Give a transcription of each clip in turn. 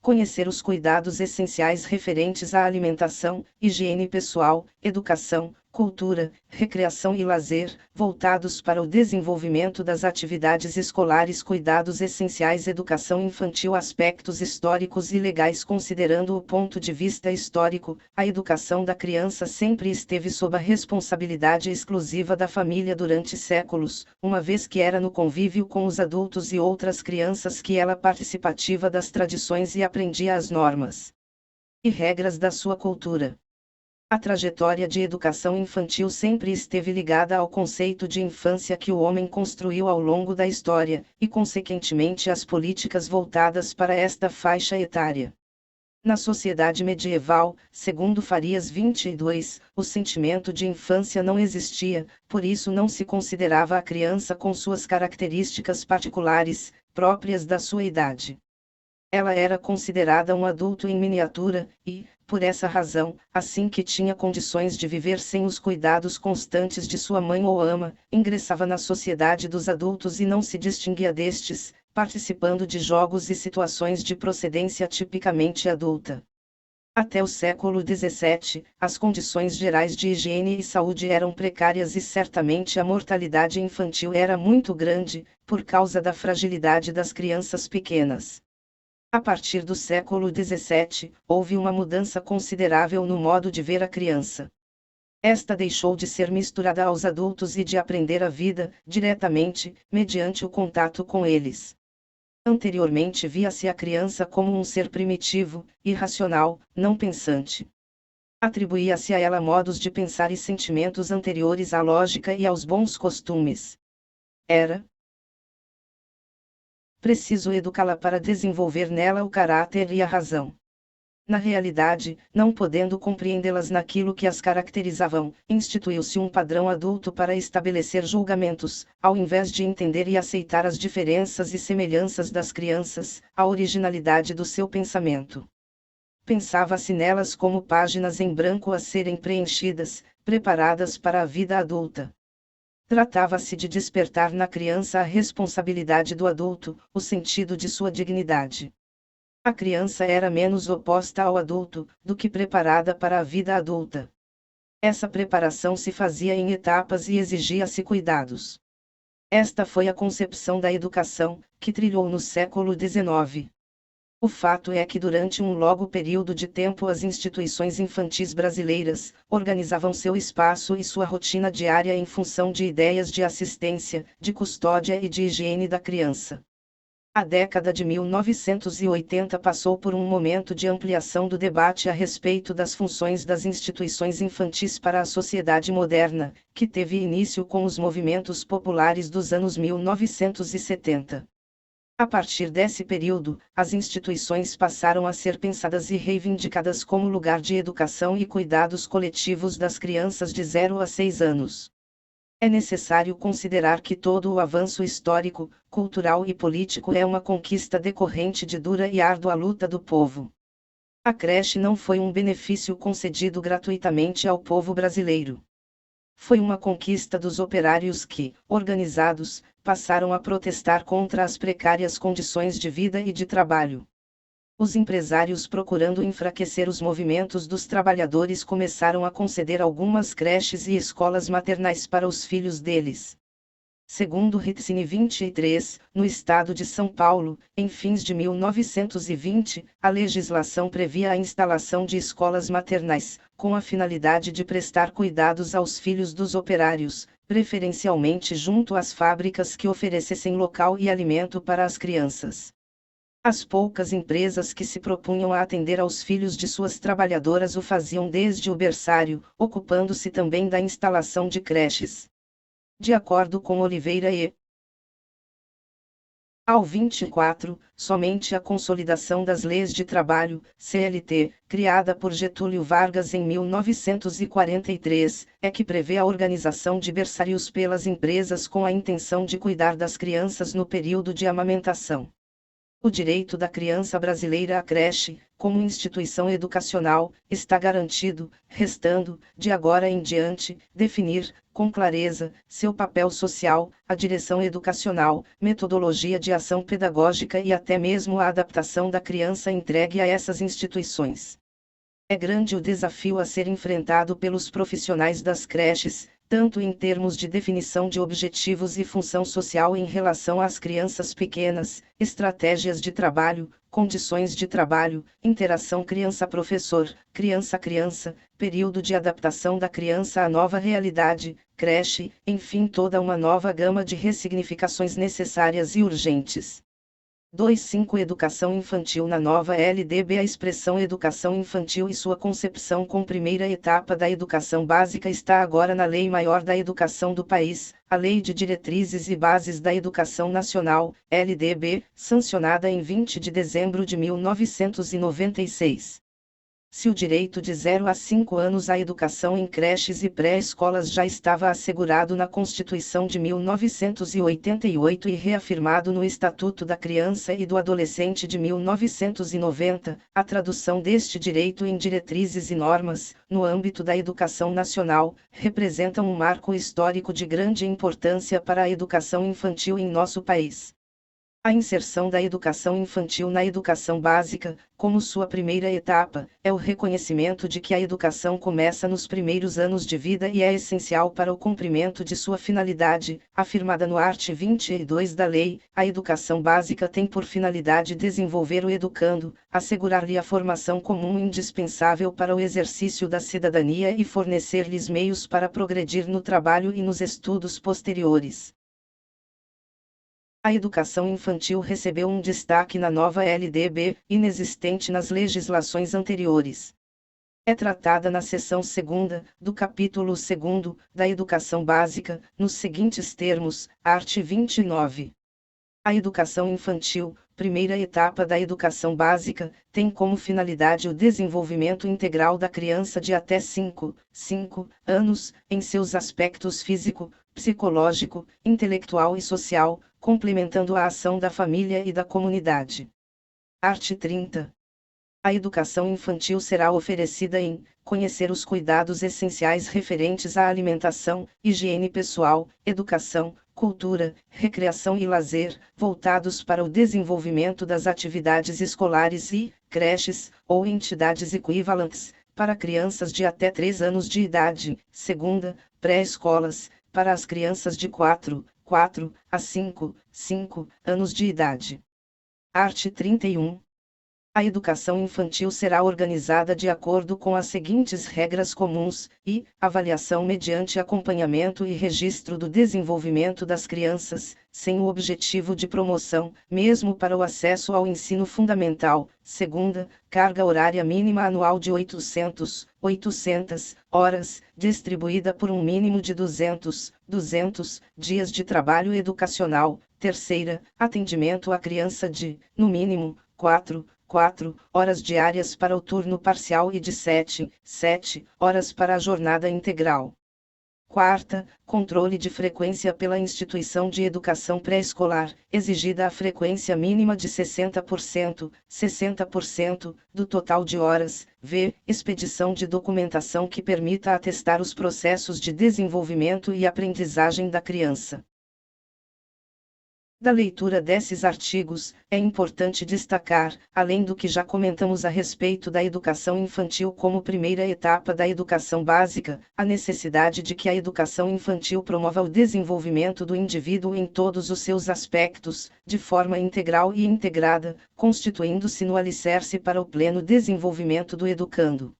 conhecer os cuidados essenciais referentes à alimentação, higiene pessoal, educação, cultura, recreação e lazer, voltados para o desenvolvimento das atividades escolares, cuidados essenciais, educação infantil, aspectos históricos e legais. Considerando o ponto de vista histórico, a educação da criança sempre esteve sob a responsabilidade exclusiva da família durante séculos, uma vez que era no convívio com os adultos e outras crianças que ela participativa das tradições e aprendia as normas e regras da sua cultura. A trajetória de educação infantil sempre esteve ligada ao conceito de infância que o homem construiu ao longo da história, e consequentemente às políticas voltadas para esta faixa etária. Na sociedade medieval, segundo Farias 22, o sentimento de infância não existia, por isso não se considerava a criança com suas características particulares, próprias da sua idade. Ela era considerada um adulto em miniatura, e, por essa razão, assim que tinha condições de viver sem os cuidados constantes de sua mãe ou ama, ingressava na sociedade dos adultos e não se distinguia destes, participando de jogos e situações de procedência tipicamente adulta. Até o século XVII, as condições gerais de higiene e saúde eram precárias e certamente a mortalidade infantil era muito grande, por causa da fragilidade das crianças pequenas. A partir do século XVII, houve uma mudança considerável no modo de ver a criança. Esta deixou de ser misturada aos adultos e de aprender a vida, diretamente, mediante o contato com eles. Anteriormente via-se a criança como um ser primitivo, irracional, não pensante. Atribuía-se a ela modos de pensar e sentimentos anteriores à lógica e aos bons costumes. Era preciso educá-la para desenvolver nela o caráter e a razão. Na realidade, não podendo compreendê-las naquilo que as caracterizavam, instituiu-se um padrão adulto para estabelecer julgamentos, ao invés de entender e aceitar as diferenças e semelhanças das crianças, a originalidade do seu pensamento. Pensava-se nelas como páginas em branco a serem preenchidas, preparadas para a vida adulta. Tratava-se de despertar na criança a responsabilidade do adulto, o sentido de sua dignidade. A criança era menos oposta ao adulto, do que preparada para a vida adulta. Essa preparação se fazia em etapas e exigia-se cuidados. Esta foi a concepção da educação, que trilhou no século XIX. O fato é que durante um longo período de tempo as instituições infantis brasileiras organizavam seu espaço e sua rotina diária em função de ideias de assistência, de custódia e de higiene da criança. A década de 1980 passou por um momento de ampliação do debate a respeito das funções das instituições infantis para a sociedade moderna, que teve início com os movimentos populares dos anos 1970. A partir desse período, as instituições passaram a ser pensadas e reivindicadas como lugar de educação e cuidados coletivos das crianças de 0 a 6 anos. É necessário considerar que todo o avanço histórico, cultural e político é uma conquista decorrente de dura e árdua luta do povo. A creche não foi um benefício concedido gratuitamente ao povo brasileiro. Foi uma conquista dos operários que, organizados, passaram a protestar contra as precárias condições de vida e de trabalho. Os empresários, procurando enfraquecer os movimentos dos trabalhadores, começaram a conceder algumas creches e escolas maternais para os filhos deles. Segundo Ritzine 23, no estado de São Paulo, em fins de 1920, a legislação previa a instalação de escolas maternais, com a finalidade de prestar cuidados aos filhos dos operários, preferencialmente junto às fábricas que oferecessem local e alimento para as crianças. As poucas empresas que se propunham a atender aos filhos de suas trabalhadoras o faziam desde o berçário, ocupando-se também da instalação de creches. De acordo com Oliveira e ao 24, somente a Consolidação das Leis de Trabalho, CLT, criada por Getúlio Vargas em 1943, é que prevê a organização de berçários pelas empresas com a intenção de cuidar das crianças no período de amamentação. O direito da criança brasileira à creche, como instituição educacional, está garantido, restando, de agora em diante, definir, com clareza, seu papel social, a direção educacional, metodologia de ação pedagógica e até mesmo a adaptação da criança entregue a essas instituições. É grande o desafio a ser enfrentado pelos profissionais das creches, tanto em termos de definição de objetivos e função social em relação às crianças pequenas, estratégias de trabalho, condições de trabalho, interação criança-professor, criança-criança, período de adaptação da criança à nova realidade, creche, enfim, toda uma nova gama de ressignificações necessárias e urgentes. 2.5 Educação infantil. Na nova LDB, a expressão educação infantil e sua concepção com primeira etapa da educação básica está agora na Lei Maior da Educação do país, a Lei de Diretrizes e Bases da Educação Nacional, LDB, sancionada em 20 de dezembro de 1996. Se o direito de 0 a 5 anos à educação em creches e pré-escolas já estava assegurado na Constituição de 1988 e reafirmado no Estatuto da Criança e do Adolescente de 1990, a tradução deste direito em diretrizes e normas, no âmbito da educação nacional, representa um marco histórico de grande importância para a educação infantil em nosso país. A inserção da educação infantil na educação básica, como sua primeira etapa, é o reconhecimento de que a educação começa nos primeiros anos de vida e é essencial para o cumprimento de sua finalidade, afirmada no art. 22 da lei. A educação básica tem por finalidade desenvolver o educando, assegurar-lhe a formação comum indispensável para o exercício da cidadania e fornecer-lhes meios para progredir no trabalho e nos estudos posteriores. A educação infantil recebeu um destaque na nova LDB, inexistente nas legislações anteriores. É tratada na seção 2ª, do capítulo 2º, da Educação Básica, nos seguintes termos, art. 29. A educação infantil, primeira etapa da educação básica, tem como finalidade o desenvolvimento integral da criança de até 5 anos, em seus aspectos físico, psicológico, intelectual e social, complementando a ação da família e da comunidade. Art. 30. A educação infantil será oferecida em conhecer os cuidados essenciais referentes à alimentação, higiene pessoal, educação, cultura, recreação e lazer, voltados para o desenvolvimento das atividades escolares e creches, ou entidades equivalentes, para crianças de até 3 anos de idade, segunda, pré-escolas, para as crianças de 4 a 5 anos de idade. Art. 31. A educação infantil será organizada de acordo com as seguintes regras comuns, e avaliação mediante acompanhamento e registro do desenvolvimento das crianças, sem o objetivo de promoção, mesmo para o acesso ao ensino fundamental. Segunda, carga horária mínima anual de 800 horas, distribuída por um mínimo de 200 dias de trabalho educacional. Terceira, atendimento à criança de, no mínimo, 4 horas diárias para o turno parcial e de 7 horas para a jornada integral. Quarta, controle de frequência pela instituição de educação pré-escolar, exigida a frequência mínima de 60% do total de horas. V. Expedição de documentação que permita atestar os processos de desenvolvimento e aprendizagem da criança. Da leitura desses artigos, é importante destacar, além do que já comentamos a respeito da educação infantil como primeira etapa da educação básica, a necessidade de que a educação infantil promova o desenvolvimento do indivíduo em todos os seus aspectos, de forma integral e integrada, constituindo-se no alicerce para o pleno desenvolvimento do educando.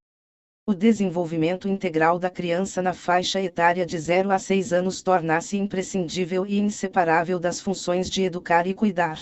O desenvolvimento integral da criança na faixa etária de 0 a 6 anos torna-se imprescindível e inseparável das funções de educar e cuidar.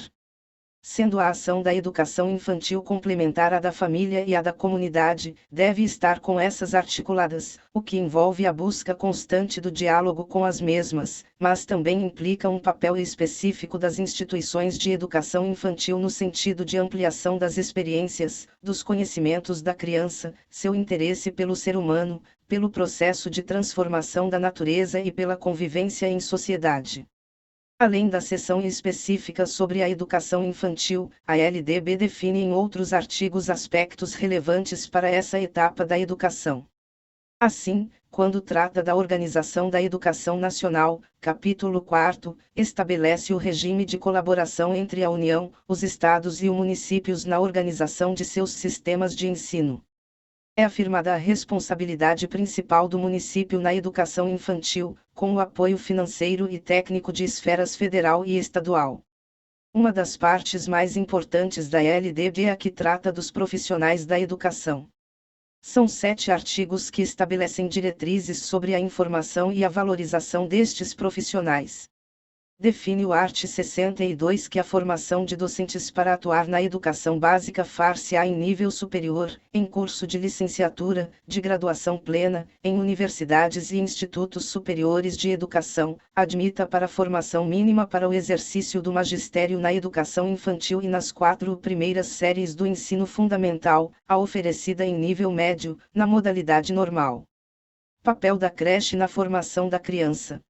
Sendo a ação da educação infantil complementar à da família e à da comunidade, deve estar com essas articuladas, o que envolve a busca constante do diálogo com as mesmas, mas também implica um papel específico das instituições de educação infantil no sentido de ampliação das experiências, dos conhecimentos da criança, seu interesse pelo ser humano, pelo processo de transformação da natureza e pela convivência em sociedade. Além da seção específica sobre a educação infantil, a LDB define em outros artigos aspectos relevantes para essa etapa da educação. Assim, quando trata da organização da educação nacional, capítulo 4, estabelece o regime de colaboração entre a União, os estados e os municípios na organização de seus sistemas de ensino. É afirmada a responsabilidade principal do município na educação infantil, com o apoio financeiro e técnico de esferas federal e estadual. Uma das partes mais importantes da LDB é a que trata dos profissionais da educação. São 7 artigos que estabelecem diretrizes sobre a informação e a valorização destes profissionais. Define o art. 62 que a formação de docentes para atuar na educação básica far-se-á em nível superior, em curso de licenciatura, de graduação plena, em universidades e institutos superiores de educação, admita para formação mínima para o exercício do magistério na educação infantil e nas 4 primeiras séries do ensino fundamental, a oferecida em nível médio, na modalidade normal. Papel da creche na formação da criança.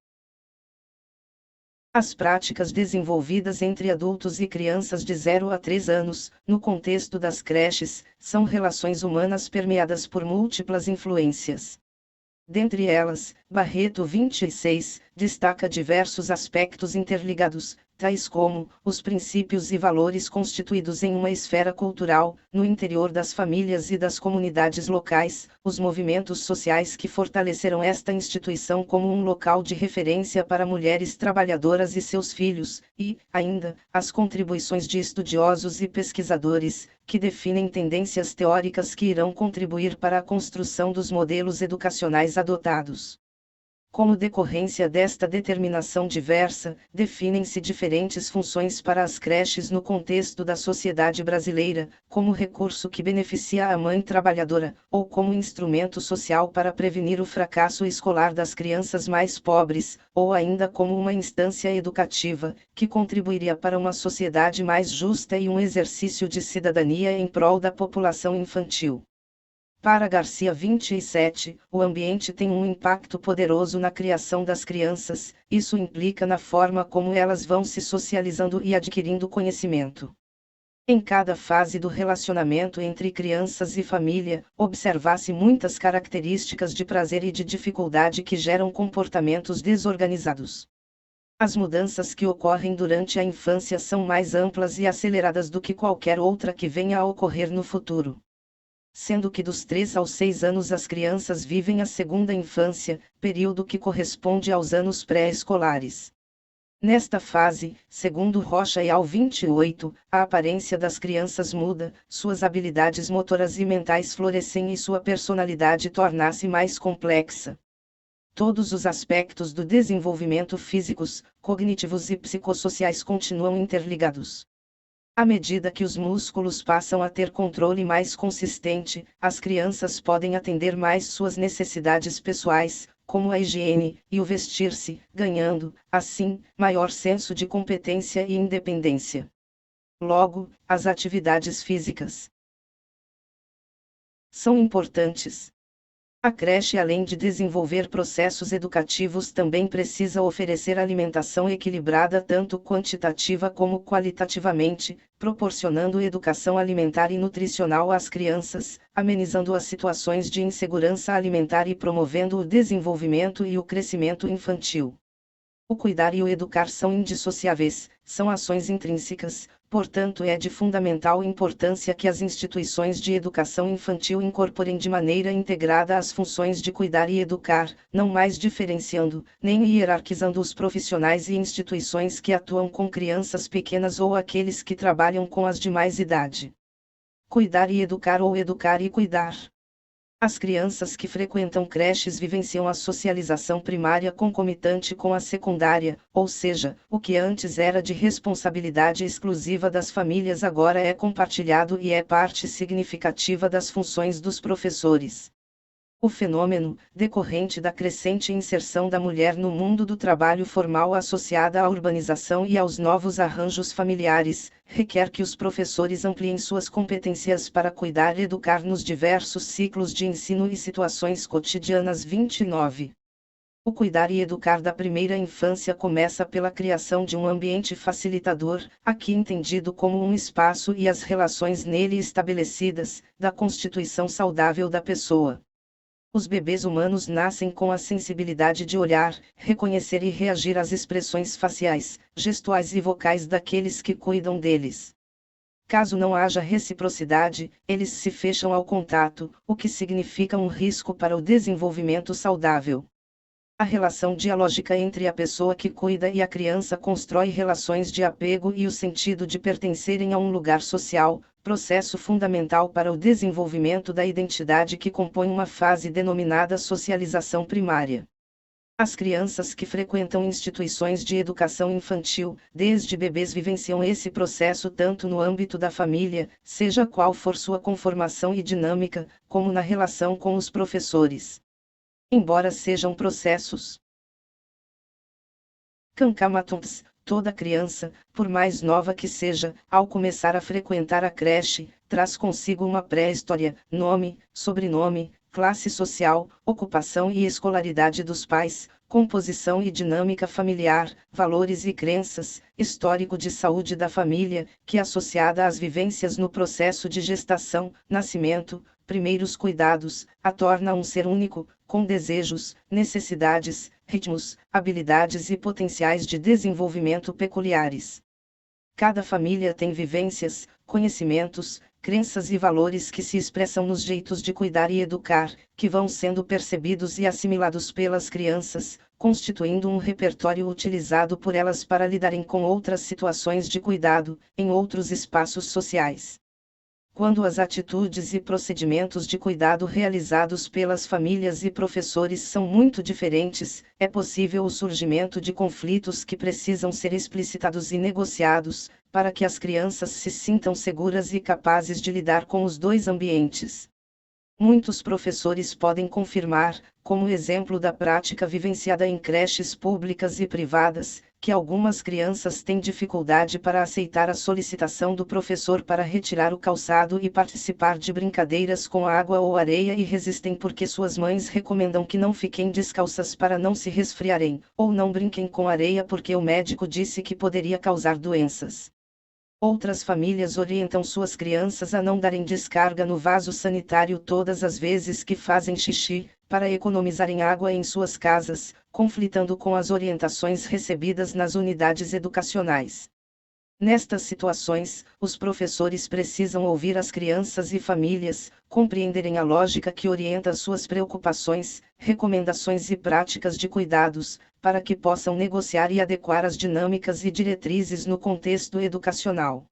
As práticas desenvolvidas entre adultos e crianças de 0 a 3 anos, no contexto das creches, são relações humanas permeadas por múltiplas influências. Dentre elas, Barreto 26 destaca diversos aspectos interligados, tais como os princípios e valores constituídos em uma esfera cultural, no interior das famílias e das comunidades locais, os movimentos sociais que fortaleceram esta instituição como um local de referência para mulheres trabalhadoras e seus filhos, e, ainda, as contribuições de estudiosos e pesquisadores, que definem tendências teóricas que irão contribuir para a construção dos modelos educacionais adotados. Como decorrência desta determinação diversa, definem-se diferentes funções para as creches no contexto da sociedade brasileira, como recurso que beneficia a mãe trabalhadora, ou como instrumento social para prevenir o fracasso escolar das crianças mais pobres, ou ainda como uma instância educativa, que contribuiria para uma sociedade mais justa e um exercício de cidadania em prol da população infantil. Para Garcia 27, o ambiente tem um impacto poderoso na criação das crianças, isso implica na forma como elas vão se socializando e adquirindo conhecimento. Em cada fase do relacionamento entre crianças e família, observa-se muitas características de prazer e de dificuldade que geram comportamentos desorganizados. As mudanças que ocorrem durante a infância são mais amplas e aceleradas do que qualquer outra que venha a ocorrer no futuro. Sendo que dos 3 aos 6 anos as crianças vivem a segunda infância, período que corresponde aos anos pré-escolares. Nesta fase, segundo Rocha e al. 28, a aparência das crianças muda, suas habilidades motoras e mentais florescem e sua personalidade torna-se mais complexa. Todos os aspectos do desenvolvimento físicos, cognitivos e psicossociais continuam interligados. À medida que os músculos passam a ter controle mais consistente, as crianças podem atender mais suas necessidades pessoais, como a higiene e o vestir-se, ganhando, assim, maior senso de competência e independência. Logo, as atividades físicas são importantes. A creche, além de desenvolver processos educativos, também precisa oferecer alimentação equilibrada tanto quantitativa como qualitativamente, proporcionando educação alimentar e nutricional às crianças, amenizando as situações de insegurança alimentar e promovendo o desenvolvimento e o crescimento infantil. O cuidar e o educar são indissociáveis, são ações intrínsecas, portanto é de fundamental importância que as instituições de educação infantil incorporem de maneira integrada as funções de cuidar e educar, não mais diferenciando, nem hierarquizando os profissionais e instituições que atuam com crianças pequenas ou aqueles que trabalham com as de mais idade. Cuidar e educar ou educar e cuidar. As crianças que frequentam creches vivenciam a socialização primária concomitante com a secundária, ou seja, o que antes era de responsabilidade exclusiva das famílias agora é compartilhado e é parte significativa das funções dos professores. O fenômeno, decorrente da crescente inserção da mulher no mundo do trabalho formal associada à urbanização e aos novos arranjos familiares, requer que os professores ampliem suas competências para cuidar e educar nos diversos ciclos de ensino e situações cotidianas. 29. O cuidar e educar da primeira infância começa pela criação de um ambiente facilitador, aqui entendido como um espaço e as relações nele estabelecidas, da constituição saudável da pessoa. Os bebês humanos nascem com a sensibilidade de olhar, reconhecer e reagir às expressões faciais, gestuais e vocais daqueles que cuidam deles. Caso não haja reciprocidade, eles se fecham ao contato, o que significa um risco para o desenvolvimento saudável. A relação dialógica entre a pessoa que cuida e a criança constrói relações de apego e o sentido de pertencerem a um lugar social, processo fundamental para o desenvolvimento da identidade que compõe uma fase denominada socialização primária. As crianças que frequentam instituições de educação infantil, desde bebês, vivenciam esse processo tanto no âmbito da família, seja qual for sua conformação e dinâmica, como na relação com os professores. Embora sejam processos concomitantes, toda criança, por mais nova que seja, ao começar a frequentar a creche, traz consigo uma pré-história, nome, sobrenome, classe social, ocupação e escolaridade dos pais, composição e dinâmica familiar, valores e crenças, histórico de saúde da família, que associada às vivências no processo de gestação, nascimento, primeiros cuidados, a torna um ser único, com desejos, necessidades, ritmos, habilidades e potenciais de desenvolvimento peculiares. Cada família tem vivências, conhecimentos, crenças e valores que se expressam nos jeitos de cuidar e educar, que vão sendo percebidos e assimilados pelas crianças, constituindo um repertório utilizado por elas para lidarem com outras situações de cuidado, em outros espaços sociais. Quando as atitudes e procedimentos de cuidado realizados pelas famílias e professores são muito diferentes, é possível o surgimento de conflitos que precisam ser explicitados e negociados, para que as crianças se sintam seguras e capazes de lidar com os dois ambientes. Muitos professores podem confirmar, como exemplo da prática vivenciada em creches públicas e privadas, que algumas crianças têm dificuldade para aceitar a solicitação do professor para retirar o calçado e participar de brincadeiras com água ou areia e resistem porque suas mães recomendam que não fiquem descalças para não se resfriarem, ou não brinquem com areia porque o médico disse que poderia causar doenças. Outras famílias orientam suas crianças a não darem descarga no vaso sanitário todas as vezes que fazem xixi, para economizarem água em suas casas, conflitando com as orientações recebidas nas unidades educacionais. Nestas situações, os professores precisam ouvir as crianças e famílias, compreenderem a lógica que orienta suas preocupações, recomendações e práticas de cuidados, para que possam negociar e adequar as dinâmicas e diretrizes no contexto educacional.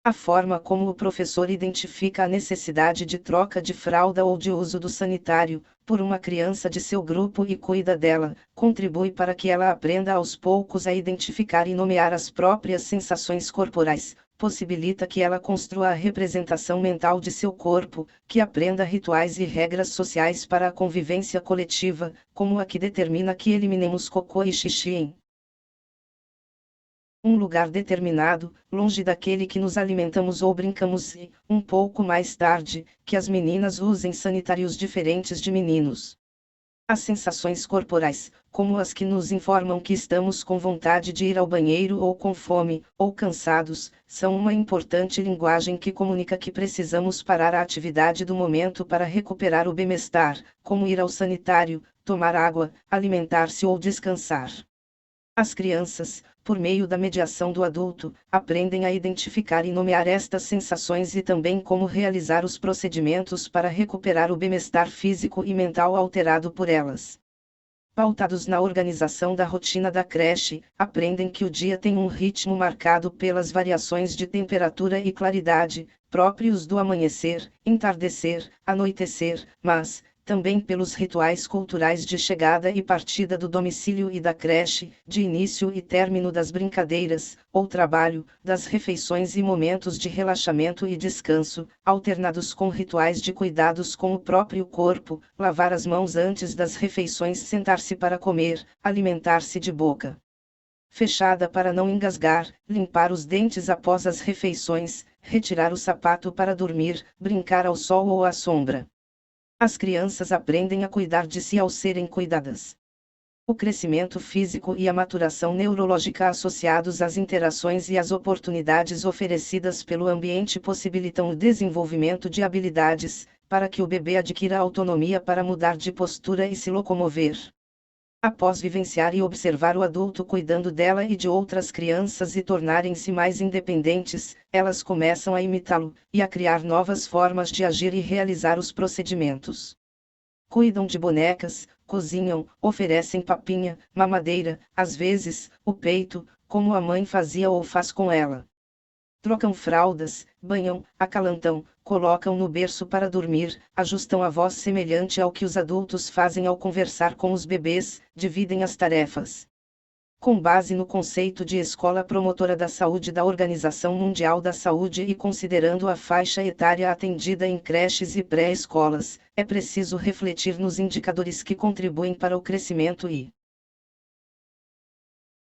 A forma como o professor identifica a necessidade de troca de fralda ou de uso do sanitário, por uma criança de seu grupo e cuida dela, contribui para que ela aprenda aos poucos a identificar e nomear as próprias sensações corporais, possibilita que ela construa a representação mental de seu corpo, que aprenda rituais e regras sociais para a convivência coletiva, como a que determina que eliminemos cocô e xixi em um lugar determinado, longe daquele que nos alimentamos ou brincamos e, um pouco mais tarde, que as meninas usem sanitários diferentes de meninos. As sensações corporais, como as que nos informam que estamos com vontade de ir ao banheiro ou com fome, ou cansados, são uma importante linguagem que comunica que precisamos parar a atividade do momento para recuperar o bem-estar, como ir ao sanitário, tomar água, alimentar-se ou descansar. As crianças, por meio da mediação do adulto, aprendem a identificar e nomear estas sensações e também como realizar os procedimentos para recuperar o bem-estar físico e mental alterado por elas. Pautados na organização da rotina da creche, aprendem que o dia tem um ritmo marcado pelas variações de temperatura e claridade, próprios do amanhecer, entardecer, anoitecer, mas, também pelos rituais culturais de chegada e partida do domicílio e da creche, de início e término das brincadeiras, ou trabalho, das refeições e momentos de relaxamento e descanso, alternados com rituais de cuidados com o próprio corpo, lavar as mãos antes das refeições, sentar-se para comer, alimentar-se de boca fechada para não engasgar, limpar os dentes após as refeições, retirar o sapato para dormir, brincar ao sol ou à sombra. As crianças aprendem a cuidar de si ao serem cuidadas. o crescimento físico e a maturação neurológica associados às interações e às oportunidades oferecidas pelo ambiente possibilitam o desenvolvimento de habilidades, para que o bebê adquira autonomia para mudar de postura e se locomover. Após vivenciar e observar o adulto cuidando dela e de outras crianças e tornarem-se mais independentes, elas começam a imitá-lo, e a criar novas formas de agir e realizar os procedimentos. Cuidam de bonecas, cozinham, oferecem papinha, mamadeira, às vezes, o peito, como a mãe fazia ou faz com ela. Trocam fraldas, banham, acalantam, colocam no berço para dormir, ajustam a voz semelhante ao que os adultos fazem ao conversar com os bebês, dividem as tarefas. Com base no conceito de Escola Promotora da Saúde da Organização Mundial da Saúde e considerando a faixa etária atendida em creches e pré-escolas, é preciso refletir nos indicadores que contribuem para o crescimento e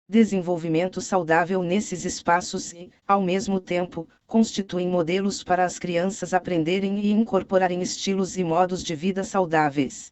desenvolvimento saudável nesses espaços e, ao mesmo tempo, constituem modelos para as crianças aprenderem e incorporarem estilos e modos de vida saudáveis.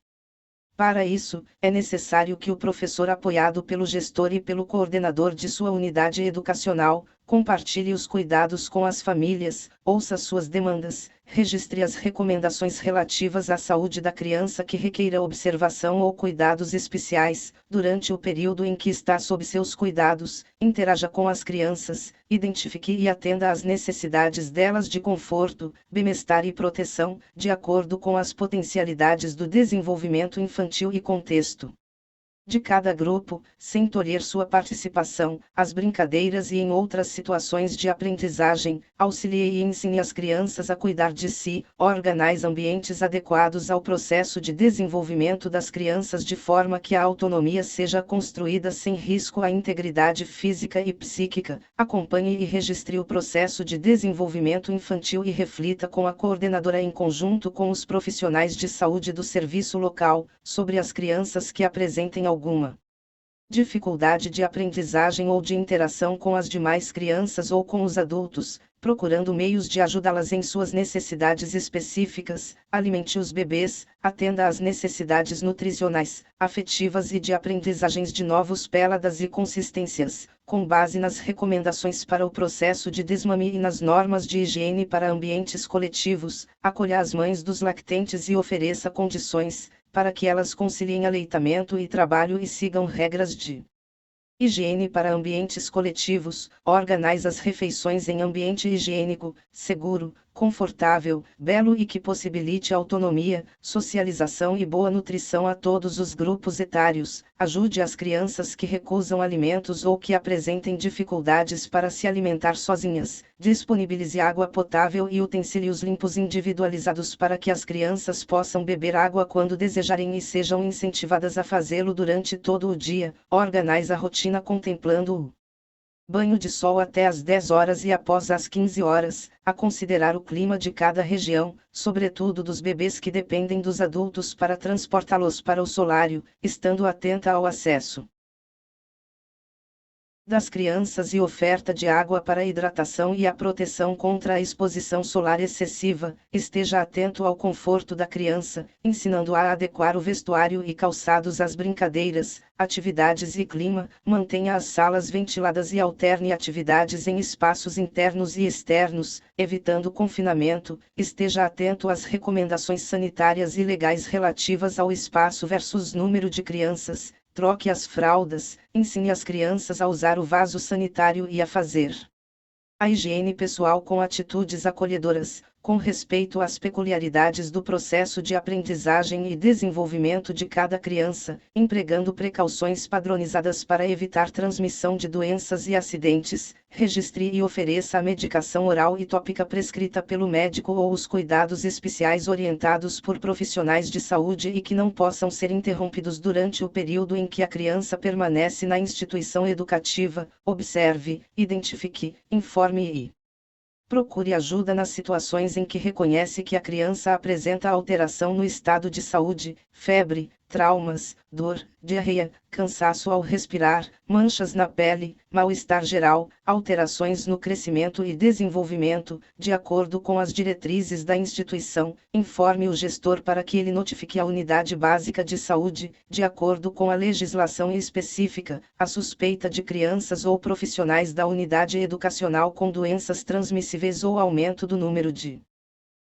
Para isso, é necessário que o professor, apoiado pelo gestor e pelo coordenador de sua unidade educacional, compartilhe os cuidados com as famílias, ouça suas demandas, registre as recomendações relativas à saúde da criança que requeira observação ou cuidados especiais, durante o período em que está sob seus cuidados, interaja com as crianças, identifique e atenda às necessidades delas de conforto, bem-estar e proteção, de acordo com as potencialidades do desenvolvimento infantil e contexto de cada grupo, sem tolher sua participação, as brincadeiras e em outras situações de aprendizagem, auxilie e ensine as crianças a cuidar de si, organize ambientes adequados ao processo de desenvolvimento das crianças de forma que a autonomia seja construída sem risco à integridade física e psíquica, acompanhe e registre o processo de desenvolvimento infantil e reflita com a coordenadora em conjunto com os profissionais de saúde do serviço local, sobre as crianças que apresentem alguma dificuldade de aprendizagem ou de interação com as demais crianças ou com os adultos, procurando meios de ajudá-las em suas necessidades específicas, alimente os bebês, atenda às necessidades nutricionais, afetivas e de aprendizagens de novos peladas e consistências, com base nas recomendações para o processo de desmame e nas normas de higiene para ambientes coletivos, acolha as mães dos lactentes e ofereça condições, para que elas conciliem aleitamento e trabalho e sigam regras de higiene para ambientes coletivos, organize as refeições em ambiente higiênico, seguro, confortável, belo e que possibilite autonomia, socialização e boa nutrição a todos os grupos etários, ajude as crianças que recusam alimentos ou que apresentem dificuldades para se alimentar sozinhas, disponibilize água potável e utensílios limpos individualizados para que as crianças possam beber água quando desejarem e sejam incentivadas a fazê-lo durante todo o dia, organize a rotina contemplando o banho de sol até às 10 horas e após às 15 horas, a considerar o clima de cada região, sobretudo dos bebês que dependem dos adultos para transportá-los para o solário, estando atenta ao acesso das crianças e oferta de água para a hidratação e a proteção contra a exposição solar excessiva, esteja atento ao conforto da criança, ensinando-a a adequar o vestuário e calçados às brincadeiras, atividades e clima, mantenha as salas ventiladas e alterne atividades em espaços internos e externos, evitando confinamento, esteja atento às recomendações sanitárias e legais relativas ao espaço versus número de crianças, troque as fraldas, ensine as crianças a usar o vaso sanitário e a fazer a higiene pessoal com atitudes acolhedoras, com respeito às peculiaridades do processo de aprendizagem e desenvolvimento de cada criança, empregando precauções padronizadas para evitar transmissão de doenças e acidentes, registre e ofereça a medicação oral e tópica prescrita pelo médico ou os cuidados especiais orientados por profissionais de saúde e que não possam ser interrompidos durante o período em que a criança permanece na instituição educativa, observe, identifique, informe e procure ajuda nas situações em que reconhece que a criança apresenta alteração no estado de saúde, febre, traumas, dor, diarreia, cansaço ao respirar, manchas na pele, mal-estar geral, alterações no crescimento e desenvolvimento, de acordo com as diretrizes da instituição, informe o gestor para que ele notifique a unidade básica de saúde, de acordo com a legislação específica, a suspeita de crianças ou profissionais da unidade educacional com doenças transmissíveis ou aumento do número de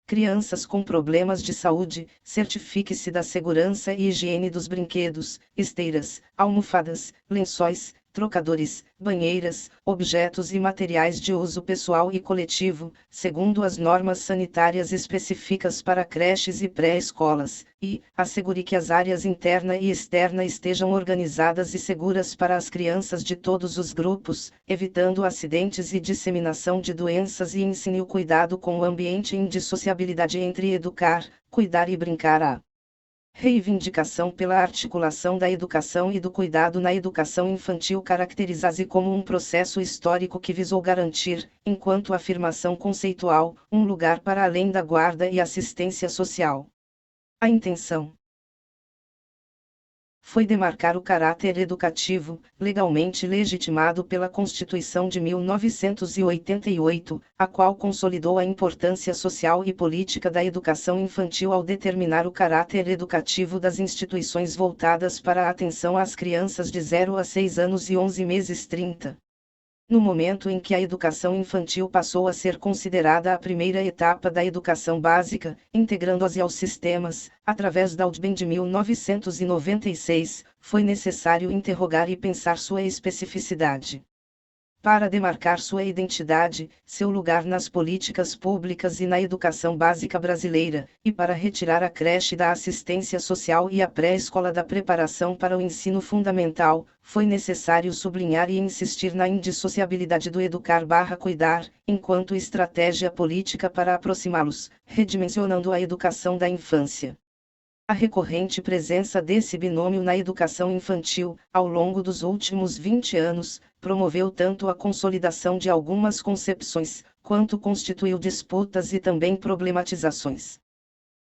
crianças com problemas de saúde, certifique-se da segurança e higiene dos brinquedos, esteiras, almofadas, lençóis, trocadores, banheiras, objetos e materiais de uso pessoal e coletivo, segundo as normas sanitárias específicas para creches e pré-escolas, e assegure que as áreas interna e externa estejam organizadas e seguras para as crianças de todos os grupos, evitando acidentes e disseminação de doenças e ensine o cuidado com o ambiente e indissociabilidade entre educar, cuidar e brincar. A reivindicação pela articulação da educação e do cuidado na educação infantil caracteriza-se como um processo histórico que visou garantir, enquanto afirmação conceitual, um lugar para além da guarda e assistência social. A intenção foi demarcar o caráter educativo, legalmente legitimado pela Constituição de 1988, a qual consolidou a importância social e política da educação infantil ao determinar o caráter educativo das instituições voltadas para a atenção às crianças de 0 a 6 anos e 11 meses 30. No momento em que a educação infantil passou a ser considerada a primeira etapa da educação básica, integrando-as aos sistemas, através da UDBEM de 1996, foi necessário interrogar e pensar sua especificidade. Para demarcar sua identidade, seu lugar nas políticas públicas e na educação básica brasileira, e para retirar a creche da assistência social e a pré-escola da preparação para o ensino fundamental, foi necessário sublinhar e insistir na indissociabilidade do educar/cuidar, enquanto estratégia política para aproximá-los, redimensionando a educação da infância. A recorrente presença desse binômio na educação infantil, ao longo dos últimos 20 anos, promoveu tanto a consolidação de algumas concepções, quanto constituiu disputas e também problematizações.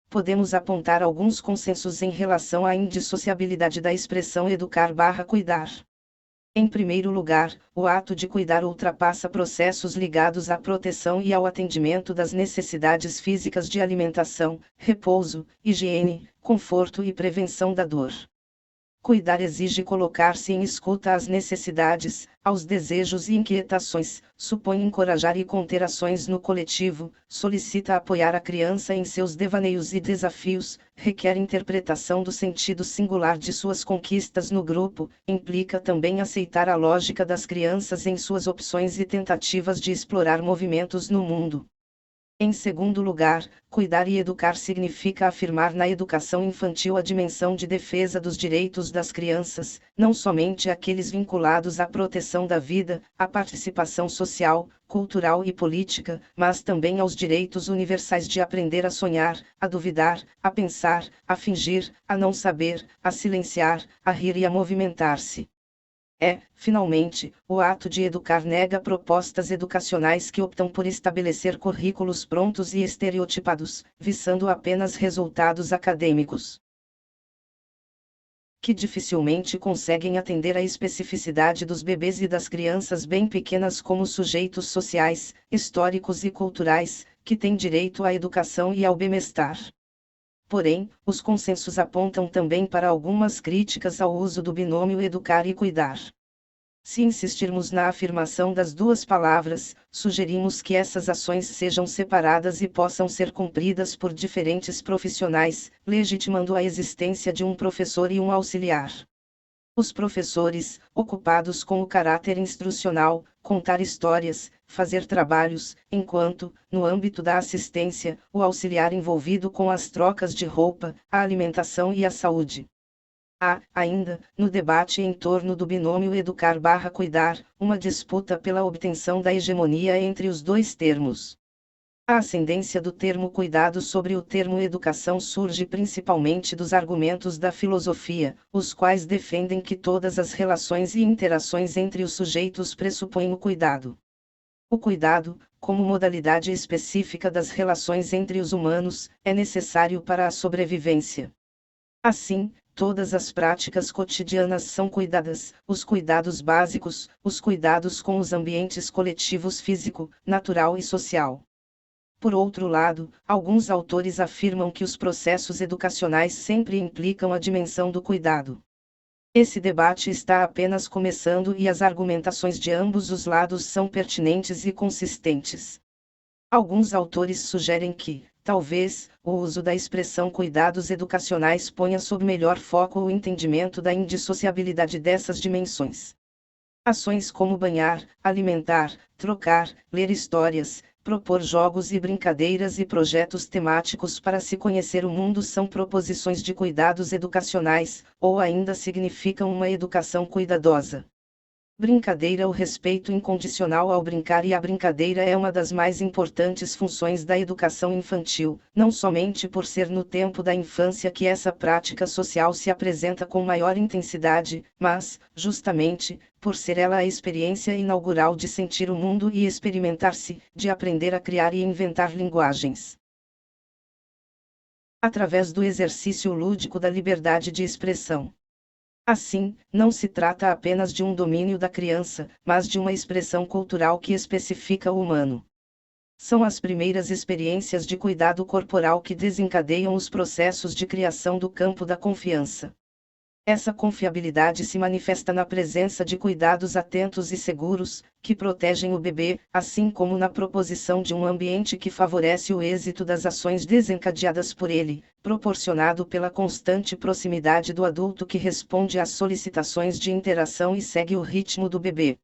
Podemos apontar alguns consensos em relação à indissociabilidade da expressão educar/cuidar. Em primeiro lugar, o ato de cuidar ultrapassa processos ligados à proteção e ao atendimento das necessidades físicas de alimentação, repouso, higiene, conforto e prevenção da dor. Cuidar exige colocar-se em escuta às necessidades, aos desejos e inquietações, supõe encorajar e conter ações no coletivo, solicita apoiar a criança em seus devaneios e desafios, requer interpretação do sentido singular de suas conquistas no grupo, implica também aceitar a lógica das crianças em suas opções e tentativas de explorar movimentos no mundo. Em segundo lugar, cuidar e educar significa afirmar na educação infantil a dimensão de defesa dos direitos das crianças, não somente aqueles vinculados à proteção da vida, à participação social, cultural e política, mas também aos direitos universais de aprender a sonhar, a duvidar, a pensar, a fingir, a não saber, a silenciar, a rir e a movimentar-se. Finalmente, o ato de educar nega propostas educacionais que optam por estabelecer currículos prontos e estereotipados, visando apenas resultados acadêmicos, que dificilmente conseguem atender à especificidade dos bebês e das crianças bem pequenas como sujeitos sociais, históricos e culturais, que têm direito à educação e ao bem-estar. Porém, os consensos apontam também para algumas críticas ao uso do binômio educar e cuidar. Se insistirmos na afirmação das duas palavras, sugerimos que essas ações sejam separadas e possam ser cumpridas por diferentes profissionais, legitimando a existência de um professor e um auxiliar. Os professores, ocupados com o caráter instrucional, contar histórias, fazer trabalhos, enquanto, no âmbito da assistência, o auxiliar envolvido com as trocas de roupa, a alimentação e a saúde. Há, ainda, no debate em torno do binômio educar/cuidar, uma disputa pela obtenção da hegemonia entre os dois termos. A ascendência do termo cuidado sobre o termo educação surge principalmente dos argumentos da filosofia, os quais defendem que todas as relações e interações entre os sujeitos pressupõem o cuidado. O cuidado, como modalidade específica das relações entre os humanos, é necessário para a sobrevivência. Assim, todas as práticas cotidianas são cuidadas, os cuidados básicos, os cuidados com os ambientes coletivos físico, natural e social. Por outro lado, alguns autores afirmam que os processos educacionais sempre implicam a dimensão do cuidado. Esse debate está apenas começando e as argumentações de ambos os lados são pertinentes e consistentes. Alguns autores sugerem que, talvez, o uso da expressão cuidados educacionais ponha sob melhor foco o entendimento da indissociabilidade dessas dimensões. Ações como banhar, alimentar, trocar, ler histórias, propor jogos e brincadeiras e projetos temáticos para se conhecer o mundo são proposições de cuidados educacionais, ou ainda significam uma educação cuidadosa. Brincadeira. O respeito incondicional ao brincar e a brincadeira é uma das mais importantes funções da educação infantil, não somente por ser no tempo da infância que essa prática social se apresenta com maior intensidade, mas, justamente, por ser ela a experiência inaugural de sentir o mundo e experimentar-se, de aprender a criar e inventar linguagens. Através do exercício lúdico da liberdade de expressão. Assim, não se trata apenas de um domínio da criança, mas de uma expressão cultural que especifica o humano. São as primeiras experiências de cuidado corporal que desencadeiam os processos de criação do campo da confiança. Essa confiabilidade se manifesta na presença de cuidados atentos e seguros, que protegem o bebê, assim como na proposição de um ambiente que favorece o êxito das ações desencadeadas por ele, proporcionado pela constante proximidade do adulto que responde às solicitações de interação e segue o ritmo do bebê.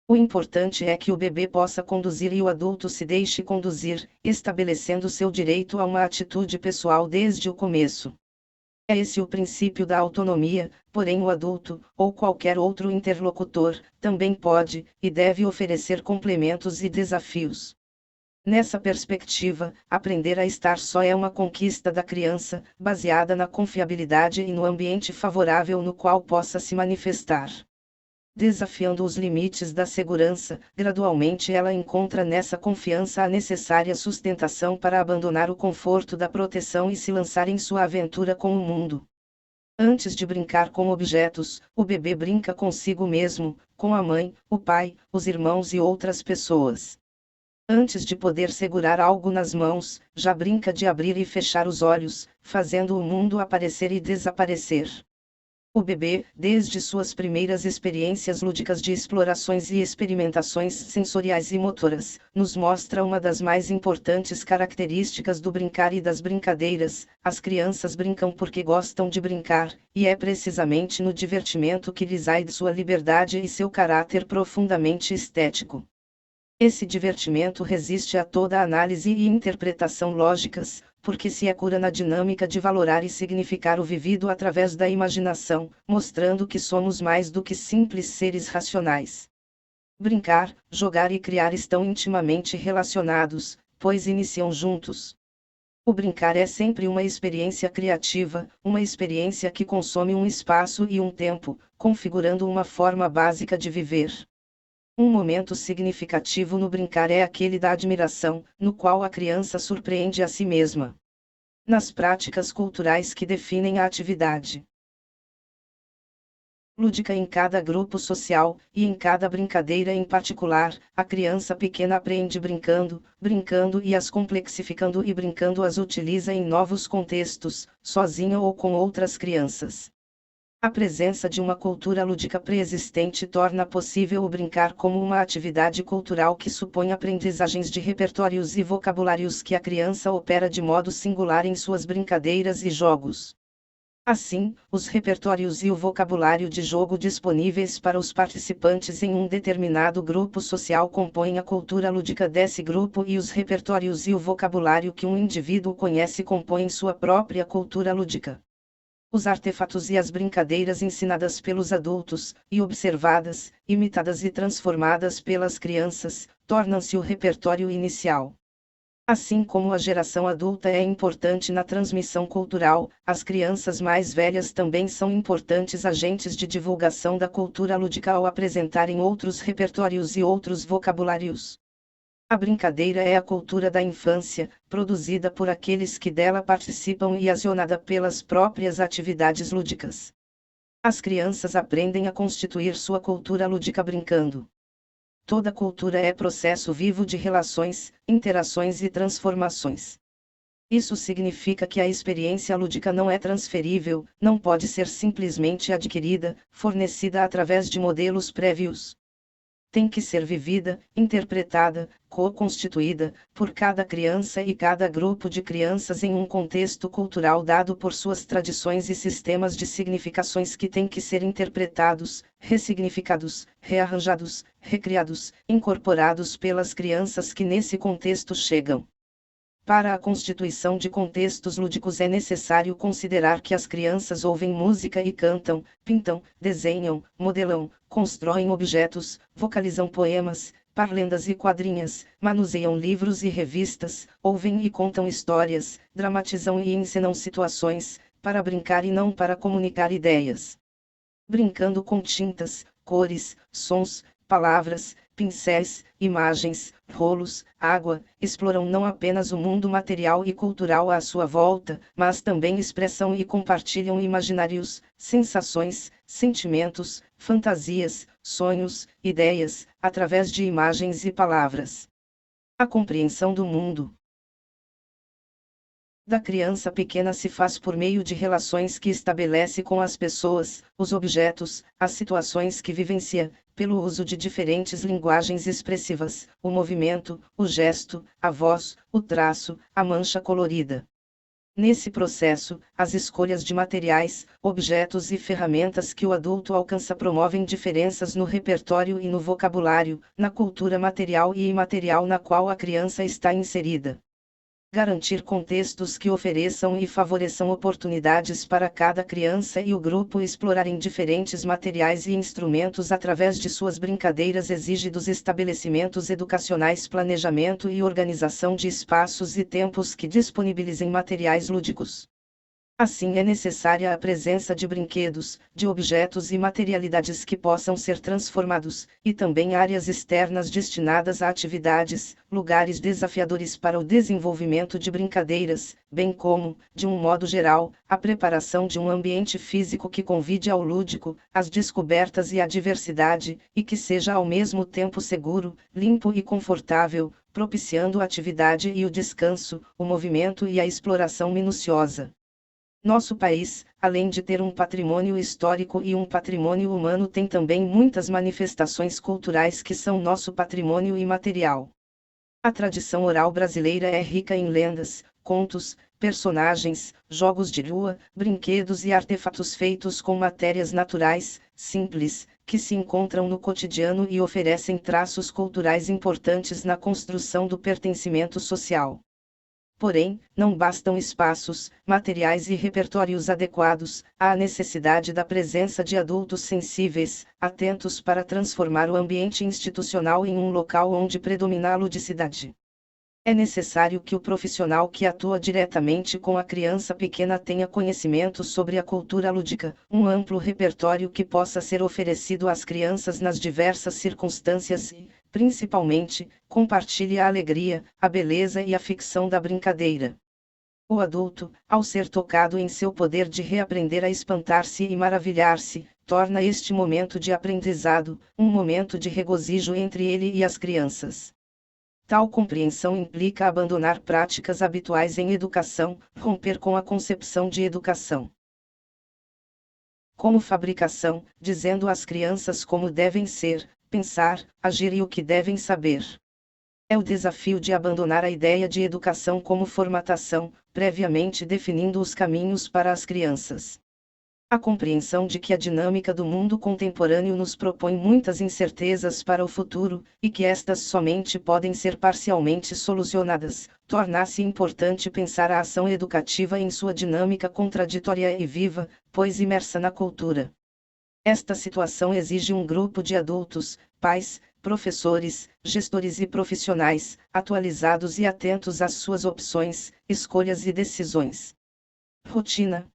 O importante é que o bebê possa conduzir e o adulto se deixe conduzir, estabelecendo seu direito a uma atitude pessoal desde o começo. É esse o princípio da autonomia, porém o adulto, ou qualquer outro interlocutor, também pode, e deve oferecer complementos e desafios. Nessa perspectiva, aprender a estar só é uma conquista da criança, baseada na confiabilidade e no ambiente favorável no qual possa se manifestar. Desafiando os limites da segurança, gradualmente ela encontra nessa confiança a necessária sustentação para abandonar o conforto da proteção e se lançar em sua aventura com o mundo. Antes de brincar com objetos, o bebê brinca consigo mesmo, com a mãe, o pai, os irmãos e outras pessoas. Antes de poder segurar algo nas mãos, já brinca de abrir e fechar os olhos, fazendo o mundo aparecer e desaparecer. O bebê, desde suas primeiras experiências lúdicas de explorações e experimentações sensoriais e motoras, nos mostra uma das mais importantes características do brincar e das brincadeiras: as crianças brincam porque gostam de brincar, e é precisamente no divertimento que reside sua liberdade e seu caráter profundamente estético. Esse divertimento resiste a toda análise e interpretação lógicas, porque se é cura na dinâmica de valorar e significar o vivido através da imaginação, mostrando que somos mais do que simples seres racionais. Brincar, jogar e criar estão intimamente relacionados, pois iniciam juntos. O brincar é sempre uma experiência criativa, uma experiência que consome um espaço e um tempo, configurando uma forma básica de viver. Um momento significativo no brincar é aquele da admiração, no qual a criança surpreende a si mesma. Nas práticas culturais que definem a atividade lúdica em cada grupo social, e em cada brincadeira em particular, a criança pequena aprende brincando, brincando e as complexificando e brincando as utiliza em novos contextos, sozinha ou com outras crianças. A presença de uma cultura lúdica pré-existente torna possível o brincar como uma atividade cultural que supõe aprendizagens de repertórios e vocabulários que a criança opera de modo singular em suas brincadeiras e jogos. Assim, os repertórios e o vocabulário de jogo disponíveis para os participantes em um determinado grupo social compõem a cultura lúdica desse grupo e os repertórios e o vocabulário que um indivíduo conhece compõem sua própria cultura lúdica. Os artefatos e as brincadeiras ensinadas pelos adultos, e observadas, imitadas e transformadas pelas crianças, tornam-se o repertório inicial. Assim como a geração adulta é importante na transmissão cultural, as crianças mais velhas também são importantes agentes de divulgação da cultura lúdica ao apresentarem outros repertórios e outros vocabulários. A brincadeira é a cultura da infância, produzida por aqueles que dela participam e acionada pelas próprias atividades lúdicas. As crianças aprendem a constituir sua cultura lúdica brincando. Toda cultura é processo vivo de relações, interações e transformações. Isso significa que a experiência lúdica não é transferível, não pode ser simplesmente adquirida, fornecida através de modelos prévios. Tem que ser vivida, interpretada, co-constituída, por cada criança e cada grupo de crianças em um contexto cultural dado por suas tradições e sistemas de significações que têm que ser interpretados, ressignificados, rearranjados, recriados, incorporados pelas crianças que nesse contexto chegam. Para a constituição de contextos lúdicos é necessário considerar que as crianças ouvem música e cantam, pintam, desenham, modelam, constroem objetos, vocalizam poemas, parlendas e quadrinhas, manuseiam livros e revistas, ouvem e contam histórias, dramatizam e encenam situações, para brincar e não para comunicar ideias. Brincando com tintas, cores, sons, palavras, pincéis, imagens, rolos, água, exploram não apenas o mundo material e cultural à sua volta, mas também expressam e compartilham imaginários, sensações, sentimentos, fantasias, sonhos, ideias, através de imagens e palavras. A compreensão do mundo da criança pequena se faz por meio de relações que estabelece com as pessoas, os objetos, as situações que vivencia, pelo uso de diferentes linguagens expressivas, o movimento, o gesto, a voz, o traço, a mancha colorida. Nesse processo, as escolhas de materiais, objetos e ferramentas que o adulto alcança promovem diferenças no repertório e no vocabulário, na cultura material e imaterial na qual a criança está inserida. Garantir contextos que ofereçam e favoreçam oportunidades para cada criança e o grupo explorarem diferentes materiais e instrumentos através de suas brincadeiras exige dos estabelecimentos educacionais planejamento e organização de espaços e tempos que disponibilizem materiais lúdicos. Assim é necessária a presença de brinquedos, de objetos e materialidades que possam ser transformados, e também áreas externas destinadas a atividades, lugares desafiadores para o desenvolvimento de brincadeiras, bem como, de um modo geral, a preparação de um ambiente físico que convide ao lúdico, às descobertas e à diversidade, e que seja ao mesmo tempo seguro, limpo e confortável, propiciando a atividade e o descanso, o movimento e a exploração minuciosa. Nosso país, além de ter um patrimônio histórico e um patrimônio humano, tem também muitas manifestações culturais que são nosso patrimônio imaterial. A tradição oral brasileira é rica em lendas, contos, personagens, jogos de rua, brinquedos e artefatos feitos com matérias naturais, simples, que se encontram no cotidiano e oferecem traços culturais importantes na construção do pertencimento social. Porém, não bastam espaços, materiais e repertórios adequados, há a necessidade da presença de adultos sensíveis, atentos para transformar o ambiente institucional em um local onde predomina a ludicidade. É necessário que o profissional que atua diretamente com a criança pequena tenha conhecimento sobre a cultura lúdica, um amplo repertório que possa ser oferecido às crianças nas diversas circunstâncias e, principalmente, compartilhe a alegria, a beleza e a ficção da brincadeira. O adulto, ao ser tocado em seu poder de reaprender a espantar-se e maravilhar-se, torna este momento de aprendizado, um momento de regozijo entre ele e as crianças. Tal compreensão implica abandonar práticas habituais em educação, romper com a concepção de educação como fabricação, dizendo às crianças como devem ser, pensar, agir e o que devem saber. É o desafio de abandonar a ideia de educação como formatação, previamente definindo os caminhos para as crianças. A compreensão de que a dinâmica do mundo contemporâneo nos propõe muitas incertezas para o futuro, e que estas somente podem ser parcialmente solucionadas, torna-se importante pensar a ação educativa em sua dinâmica contraditória e viva, pois imersa na cultura. Esta situação exige um grupo de adultos, pais, professores, gestores e profissionais, atualizados e atentos às suas opções, escolhas e decisões. Rotina.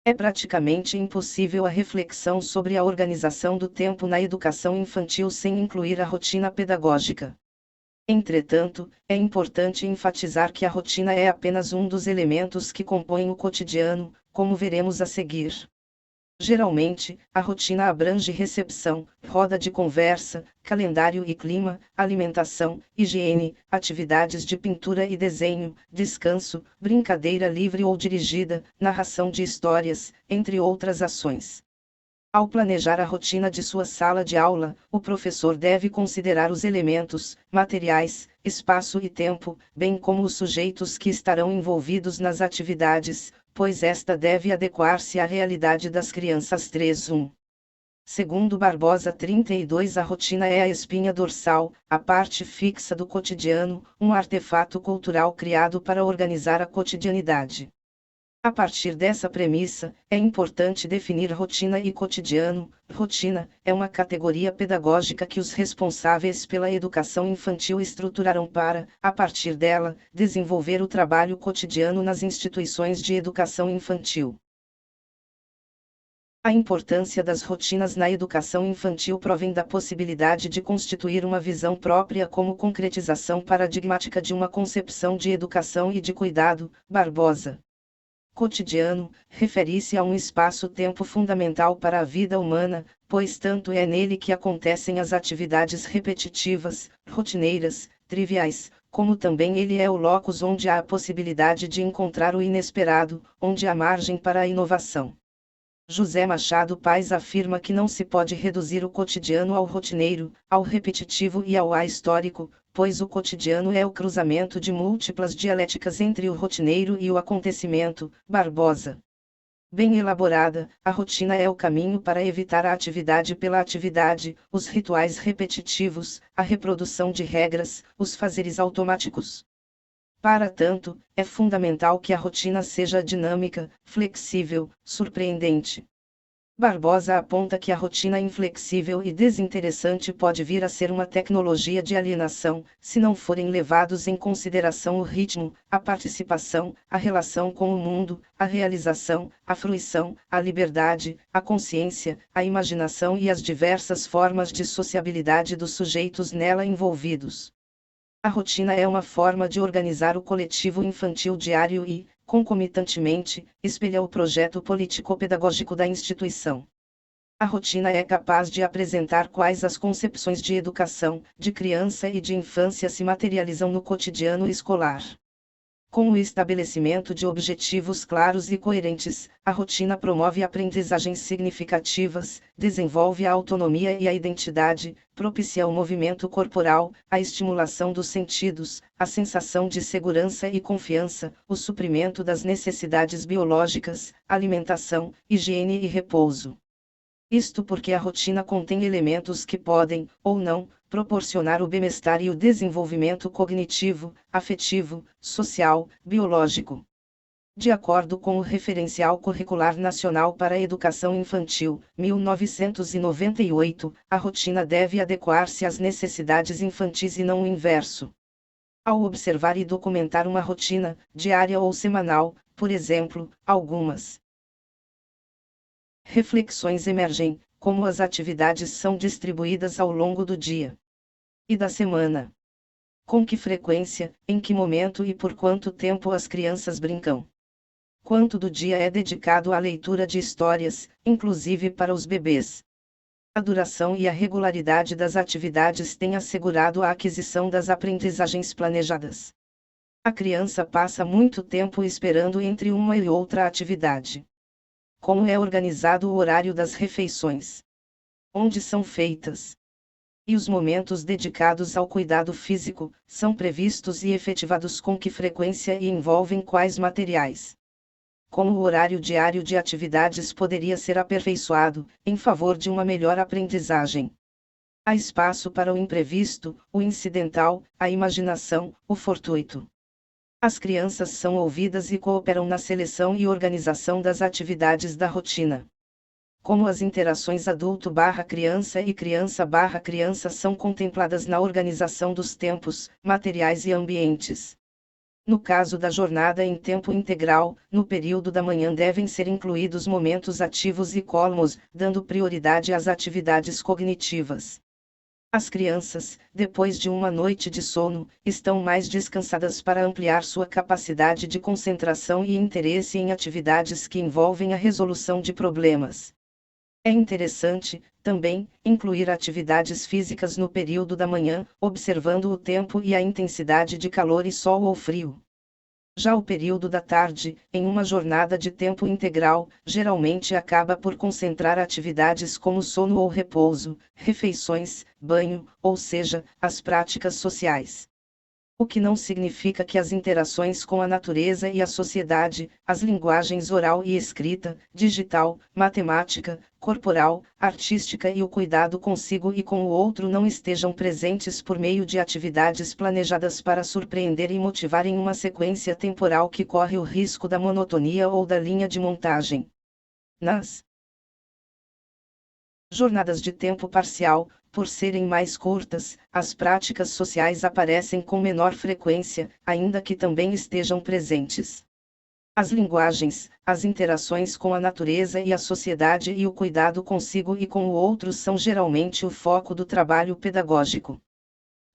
É praticamente impossível a reflexão sobre a organização do tempo na educação infantil sem incluir a rotina pedagógica. Entretanto, é importante enfatizar que a rotina é apenas um dos elementos que compõem o cotidiano, como veremos a seguir. Geralmente, a rotina abrange recepção, roda de conversa, calendário e clima, alimentação, higiene, atividades de pintura e desenho, descanso, brincadeira livre ou dirigida, narração de histórias, entre outras ações. Ao planejar a rotina de sua sala de aula, o professor deve considerar os elementos, materiais, espaço e tempo, bem como os sujeitos que estarão envolvidos nas atividades, pois esta deve adequar-se à realidade das crianças. 3.1. Segundo Barbosa 32, a rotina é a espinha dorsal, a parte fixa do cotidiano, um artefato cultural criado para organizar a cotidianidade. A partir dessa premissa, é importante definir rotina e cotidiano. Rotina é uma categoria pedagógica que os responsáveis pela educação infantil estruturarão para, a partir dela, desenvolver o trabalho cotidiano nas instituições de educação infantil. A importância das rotinas na educação infantil provém da possibilidade de constituir uma visão própria como concretização paradigmática de uma concepção de educação e de cuidado. Barbosa. Cotidiano, refere-se a um espaço-tempo fundamental para a vida humana, pois tanto é nele que acontecem as atividades repetitivas, rotineiras, triviais, como também ele é o locus onde há a possibilidade de encontrar o inesperado, onde há margem para a inovação. José Machado Paz afirma que não se pode reduzir o cotidiano ao rotineiro, ao repetitivo e ao ahistórico, pois o cotidiano é o cruzamento de múltiplas dialéticas entre o rotineiro e o acontecimento. Barbosa. Bem elaborada, a rotina é o caminho para evitar a atividade pela atividade, os rituais repetitivos, a reprodução de regras, os fazeres automáticos. Para tanto, é fundamental que a rotina seja dinâmica, flexível, surpreendente. Barbosa aponta que a rotina inflexível e desinteressante pode vir a ser uma tecnologia de alienação, se não forem levados em consideração o ritmo, a participação, a relação com o mundo, a realização, a fruição, a liberdade, a consciência, a imaginação e as diversas formas de sociabilidade dos sujeitos nela envolvidos. A rotina é uma forma de organizar o coletivo infantil diário e, concomitantemente, espelha o projeto político-pedagógico da instituição. A rotina é capaz de apresentar quais as concepções de educação, de criança e de infância se materializam no cotidiano escolar. Com o estabelecimento de objetivos claros e coerentes, a rotina promove aprendizagens significativas, desenvolve a autonomia e a identidade, propicia o movimento corporal, a estimulação dos sentidos, a sensação de segurança e confiança, o suprimento das necessidades biológicas, alimentação, higiene e repouso. Isto porque a rotina contém elementos que podem, ou não, proporcionar o bem-estar e o desenvolvimento cognitivo, afetivo, social, biológico. De acordo com o Referencial Curricular Nacional para a Educação Infantil, 1998, a rotina deve adequar-se às necessidades infantis e não o inverso. Ao observar e documentar uma rotina, diária ou semanal, por exemplo, algumas reflexões emergem, como as atividades são distribuídas ao longo do dia e da semana. Com que frequência, em que momento e por quanto tempo as crianças brincam. Quanto do dia é dedicado à leitura de histórias, inclusive para os bebês. A duração e a regularidade das atividades têm assegurado a aquisição das aprendizagens planejadas. A criança passa muito tempo esperando entre uma e outra atividade. Como é organizado o horário das refeições? Onde são feitas? E os momentos dedicados ao cuidado físico, são previstos e efetivados com que frequência e envolvem quais materiais? Como o horário diário de atividades poderia ser aperfeiçoado, em favor de uma melhor aprendizagem? Há espaço para o imprevisto, o incidental, a imaginação, o fortuito. As crianças são ouvidas e cooperam na seleção e organização das atividades da rotina. Como as interações adulto/criança e criança/criança são contempladas na organização dos tempos, materiais e ambientes. No caso da jornada em tempo integral, no período da manhã devem ser incluídos momentos ativos e colmos, dando prioridade às atividades cognitivas. As crianças, depois de uma noite de sono, estão mais descansadas para ampliar sua capacidade de concentração e interesse em atividades que envolvem a resolução de problemas. É interessante, também, incluir atividades físicas no período da manhã, observando o tempo e a intensidade de calor e sol ou frio. Já o período da tarde, em uma jornada de tempo integral, geralmente acaba por concentrar atividades como sono ou repouso, refeições, banho, ou seja, as práticas sociais. O que não significa que as interações com a natureza e a sociedade, as linguagens oral e escrita, digital, matemática, corporal, artística e o cuidado consigo e com o outro não estejam presentes por meio de atividades planejadas para surpreender e motivar em uma sequência temporal que corre o risco da monotonia ou da linha de montagem. Nas jornadas de tempo parcial, por serem mais curtas, as práticas sociais aparecem com menor frequência, ainda que também estejam presentes. As linguagens, as interações com a natureza e a sociedade e o cuidado consigo e com o outro são geralmente o foco do trabalho pedagógico.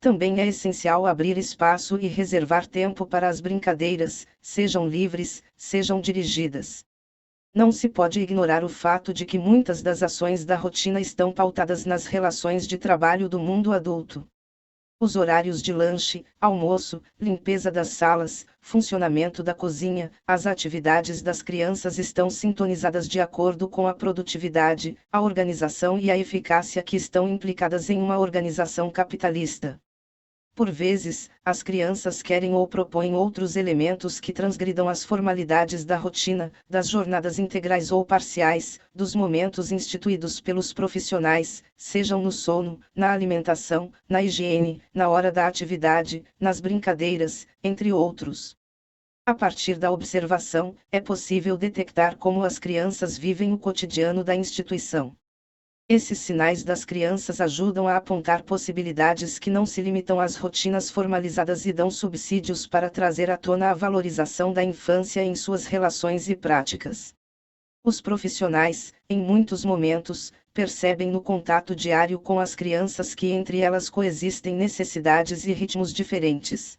Também é essencial abrir espaço e reservar tempo para as brincadeiras, sejam livres, sejam dirigidas. Não se pode ignorar o fato de que muitas das ações da rotina estão pautadas nas relações de trabalho do mundo adulto. Os horários de lanche, almoço, limpeza das salas, funcionamento da cozinha, as atividades das crianças estão sintonizadas de acordo com a produtividade, a organização e a eficácia que estão implicadas em uma organização capitalista. Por vezes, as crianças querem ou propõem outros elementos que transgridam as formalidades da rotina, das jornadas integrais ou parciais, dos momentos instituídos pelos profissionais, sejam no sono, na alimentação, na higiene, na hora da atividade, nas brincadeiras, entre outros. A partir da observação, é possível detectar como as crianças vivem o cotidiano da instituição. Esses sinais das crianças ajudam a apontar possibilidades que não se limitam às rotinas formalizadas e dão subsídios para trazer à tona a valorização da infância em suas relações e práticas. Os profissionais, em muitos momentos, percebem no contato diário com as crianças que entre elas coexistem necessidades e ritmos diferentes.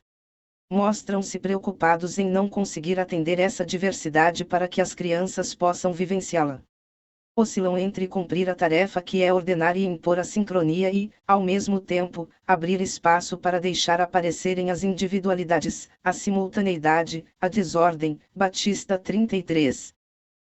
Mostram-se preocupados em não conseguir atender essa diversidade para que as crianças possam vivenciá-la. Oscilam entre cumprir a tarefa que é ordenar e impor a sincronia e, ao mesmo tempo, abrir espaço para deixar aparecerem as individualidades, a simultaneidade, a desordem. Batista 33.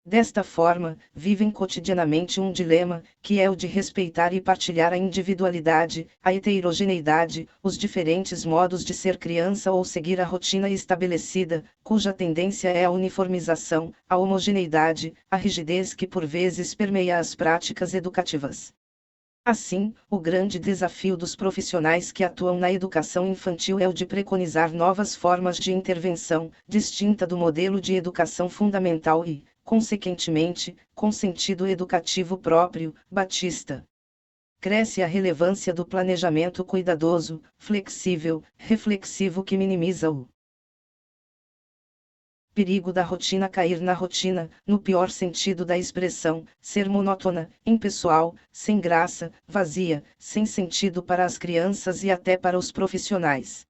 Desta forma, vivem cotidianamente um dilema, que é o de respeitar e partilhar a individualidade, a heterogeneidade, os diferentes modos de ser criança ou seguir a rotina estabelecida, cuja tendência é a uniformização, a homogeneidade, a rigidez que por vezes permeia as práticas educativas. Assim, o grande desafio dos profissionais que atuam na educação infantil é o de preconizar novas formas de intervenção, distinta do modelo de educação fundamental e, consequentemente, com sentido educativo próprio. Batista. Cresce a relevância do planejamento cuidadoso, flexível, reflexivo que minimiza o perigo da rotina cair na rotina, no pior sentido da expressão, ser monótona, impessoal, sem graça, vazia, sem sentido para as crianças e até para os profissionais.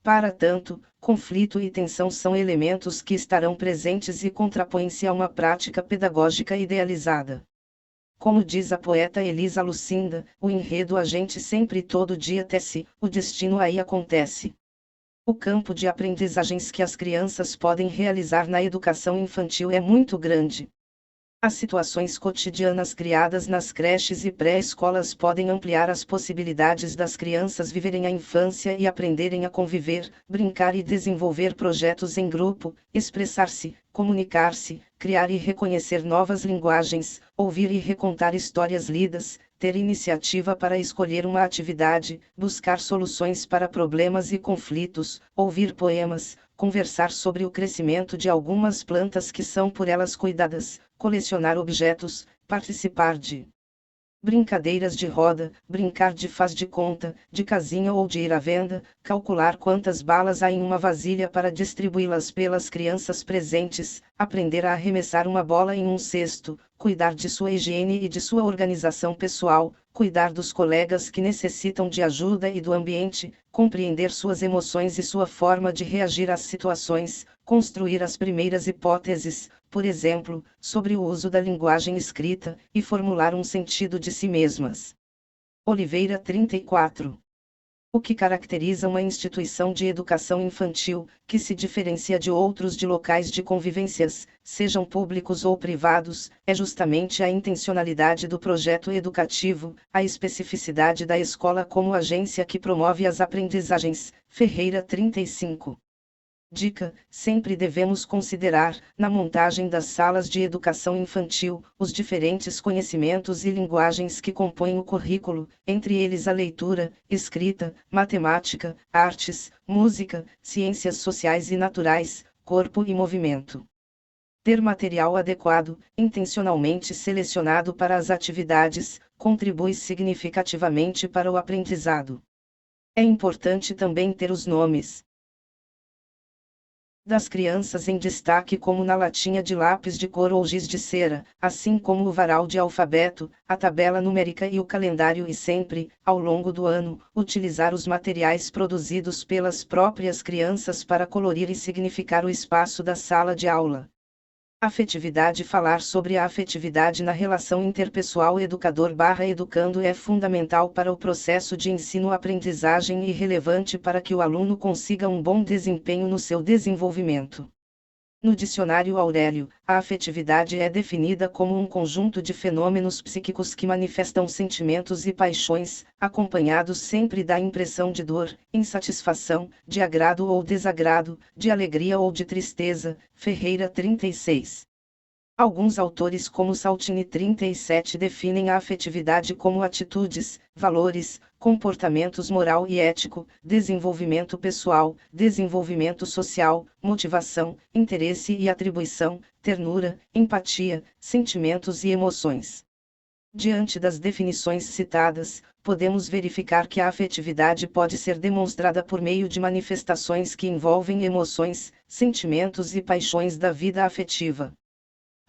Para tanto, conflito e tensão são elementos que estarão presentes e contrapõem-se a uma prática pedagógica idealizada. Como diz a poeta Elisa Lucinda, o enredo a gente sempre e todo dia tece, o destino aí acontece. O campo de aprendizagens que as crianças podem realizar na educação infantil é muito grande. As situações cotidianas criadas nas creches e pré-escolas podem ampliar as possibilidades das crianças viverem a infância e aprenderem a conviver, brincar e desenvolver projetos em grupo, expressar-se, comunicar-se, criar e reconhecer novas linguagens, ouvir e recontar histórias lidas, ter iniciativa para escolher uma atividade, buscar soluções para problemas e conflitos, ouvir poemas, conversar sobre o crescimento de algumas plantas que são por elas cuidadas, colecionar objetos, participar de Brincadeiras de roda, brincar de faz de conta, de casinha ou de ir à venda, calcular quantas balas há em uma vasilha para distribuí-las pelas crianças presentes, aprender a arremessar uma bola em um cesto, cuidar de sua higiene e de sua organização pessoal, cuidar dos colegas que necessitam de ajuda e do ambiente, compreender suas emoções e sua forma de reagir às situações, construir as primeiras hipóteses, por exemplo, sobre o uso da linguagem escrita, e formular um sentido de si mesmas. Oliveira 34. O que caracteriza uma instituição de educação infantil, que se diferencia de outros de locais de convivências, sejam públicos ou privados, é justamente a intencionalidade do projeto educativo, a especificidade da escola como agência que promove as aprendizagens. Ferreira 35. Dica: sempre devemos considerar, na montagem das salas de educação infantil, os diferentes conhecimentos e linguagens que compõem o currículo, entre eles a leitura, escrita, matemática, artes, música, ciências sociais e naturais, corpo e movimento. Ter material adequado, intencionalmente selecionado para as atividades, contribui significativamente para o aprendizado. É importante também ter os nomes das crianças em destaque, como na latinha de lápis de cor ou giz de cera, assim como o varal de alfabeto, a tabela numérica e o calendário, e sempre, ao longo do ano, utilizar os materiais produzidos pelas próprias crianças para colorir e significar o espaço da sala de aula. Afetividade. Falar sobre a afetividade na relação interpessoal educador/educando é fundamental para o processo de ensino-aprendizagem e relevante para que o aluno consiga um bom desempenho no seu desenvolvimento. No dicionário Aurélio, a afetividade é definida como um conjunto de fenômenos psíquicos que manifestam sentimentos e paixões, acompanhados sempre da impressão de dor, insatisfação, de agrado ou desagrado, de alegria ou de tristeza. Ferreira 36. Alguns autores, como Saltini 37, definem a afetividade como atitudes, valores, comportamentos moral e ético, desenvolvimento pessoal, desenvolvimento social, motivação, interesse e atribuição, ternura, empatia, sentimentos e emoções. Diante das definições citadas, podemos verificar que a afetividade pode ser demonstrada por meio de manifestações que envolvem emoções, sentimentos e paixões da vida afetiva.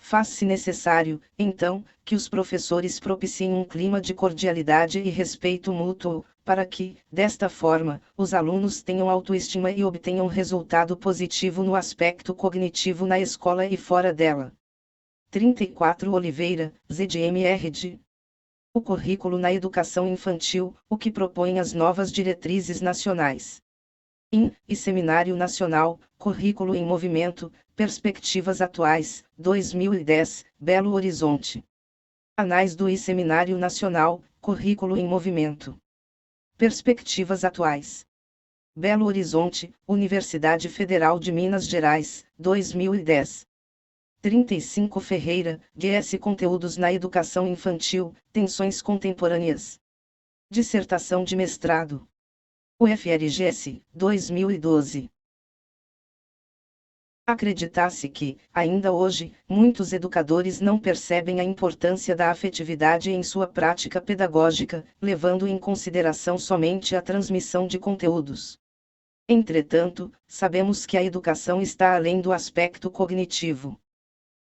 Faz-se necessário, então, que os professores propiciem um clima de cordialidade e respeito mútuo, para que, desta forma, os alunos tenham autoestima e obtenham resultado positivo no aspecto cognitivo na escola e fora dela. 34 Oliveira, ZDMRD. O currículo na educação infantil, o que propõe as novas diretrizes nacionais. E Seminário Nacional, Currículo em Movimento, Perspectivas Atuais, 2010, Belo Horizonte. Anais do Seminário Nacional, Currículo em Movimento. Perspectivas Atuais. Belo Horizonte, Universidade Federal de Minas Gerais, 2010. 35 Ferreira, GS Conteúdos na Educação Infantil, Tensões Contemporâneas. Dissertação de mestrado. UFRGS, 2012. Acredita-se que, ainda hoje, muitos educadores não percebem a importância da afetividade em sua prática pedagógica, levando em consideração somente a transmissão de conteúdos. Entretanto, sabemos que a educação está além do aspecto cognitivo.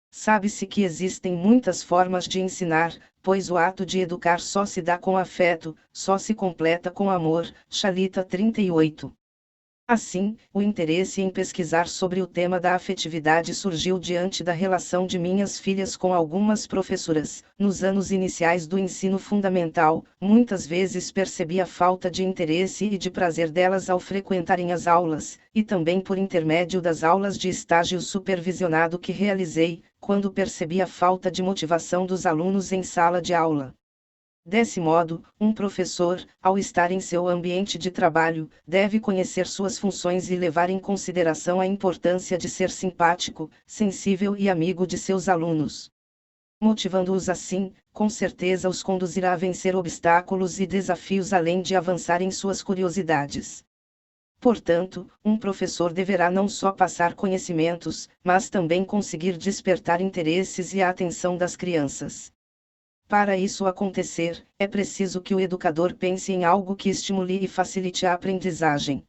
Sabe-se que existem muitas formas de ensinar, pois o ato de educar só se dá com afeto, só se completa com amor. Chalita 38. Assim, o interesse em pesquisar sobre o tema da afetividade surgiu diante da relação de minhas filhas com algumas professoras. Nos anos iniciais do ensino fundamental, muitas vezes percebi a falta de interesse e de prazer delas ao frequentarem as aulas, e também por intermédio das aulas de estágio supervisionado que realizei, quando percebi a falta de motivação dos alunos em sala de aula. Desse modo, um professor, ao estar em seu ambiente de trabalho, deve conhecer suas funções e levar em consideração a importância de ser simpático, sensível e amigo de seus alunos. Motivando-os assim, com certeza os conduzirá a vencer obstáculos e desafios além de avançar em suas curiosidades. Portanto, um professor deverá não só passar conhecimentos, mas também conseguir despertar interesses e a atenção das crianças. Para isso acontecer, é preciso que o educador pense em algo que estimule e facilite a aprendizagem.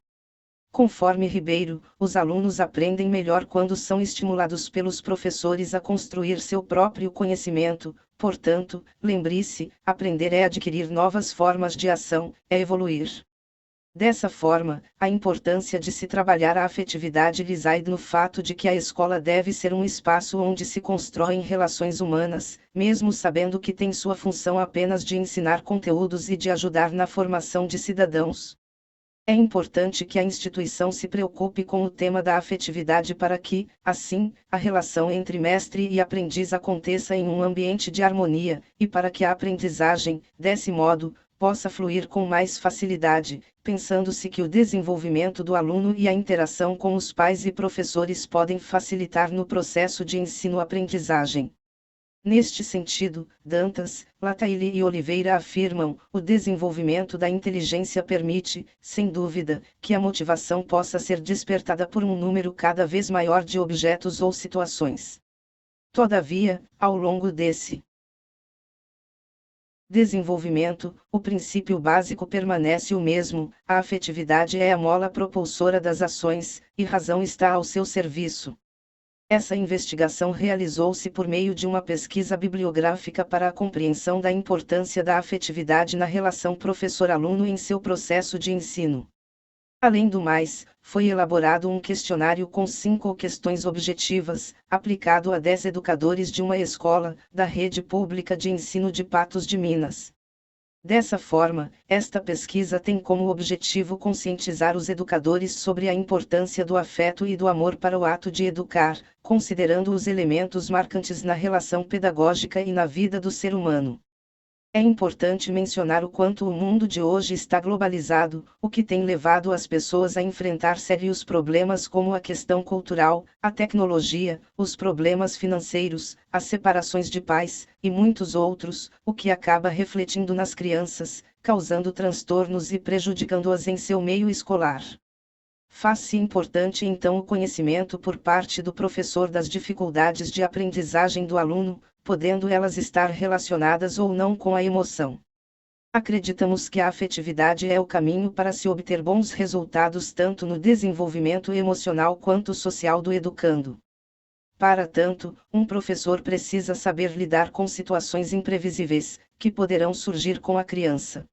Conforme Ribeiro, os alunos aprendem melhor quando são estimulados pelos professores a construir seu próprio conhecimento, portanto, lembre-se: aprender é adquirir novas formas de ação, é evoluir. Dessa forma, a importância de se trabalhar a afetividade reside no fato de que a escola deve ser um espaço onde se constroem relações humanas, mesmo sabendo que tem sua função apenas de ensinar conteúdos e de ajudar na formação de cidadãos. É importante que a instituição se preocupe com o tema da afetividade para que, assim, a relação entre mestre e aprendiz aconteça em um ambiente de harmonia, e para que a aprendizagem, desse modo, possa fluir com mais facilidade, pensando-se que o desenvolvimento do aluno e a interação com os pais e professores podem facilitar no processo de ensino-aprendizagem. Neste sentido, Dantas, Lataille e Oliveira afirmam: o desenvolvimento da inteligência permite, sem dúvida, que a motivação possa ser despertada por um número cada vez maior de objetos ou situações. Todavia, ao longo desse desenvolvimento, o princípio básico permanece o mesmo: a afetividade é a mola propulsora das ações, e razão está ao seu serviço. Essa investigação realizou-se por meio de uma pesquisa bibliográfica para a compreensão da importância da afetividade na relação professor-aluno em seu processo de ensino. Além do mais, foi elaborado um questionário com 5 questões objetivas, aplicado a 10 educadores de uma escola, da rede pública de ensino de Patos de Minas. Dessa forma, esta pesquisa tem como objetivo conscientizar os educadores sobre a importância do afeto e do amor para o ato de educar, considerando os elementos marcantes na relação pedagógica e na vida do ser humano. É importante mencionar o quanto o mundo de hoje está globalizado, o que tem levado as pessoas a enfrentar sérios problemas como a questão cultural, a tecnologia, os problemas financeiros, as separações de pais, e muitos outros, o que acaba refletindo nas crianças, causando transtornos e prejudicando-as em seu meio escolar. Faz-se importante então o conhecimento por parte do professor das dificuldades de aprendizagem do aluno, podendo elas estar relacionadas ou não com a emoção. Acreditamos que a afetividade é o caminho para se obter bons resultados tanto no desenvolvimento emocional quanto social do educando. Para tanto, um professor precisa saber lidar com situações imprevisíveis, que poderão surgir com a criança.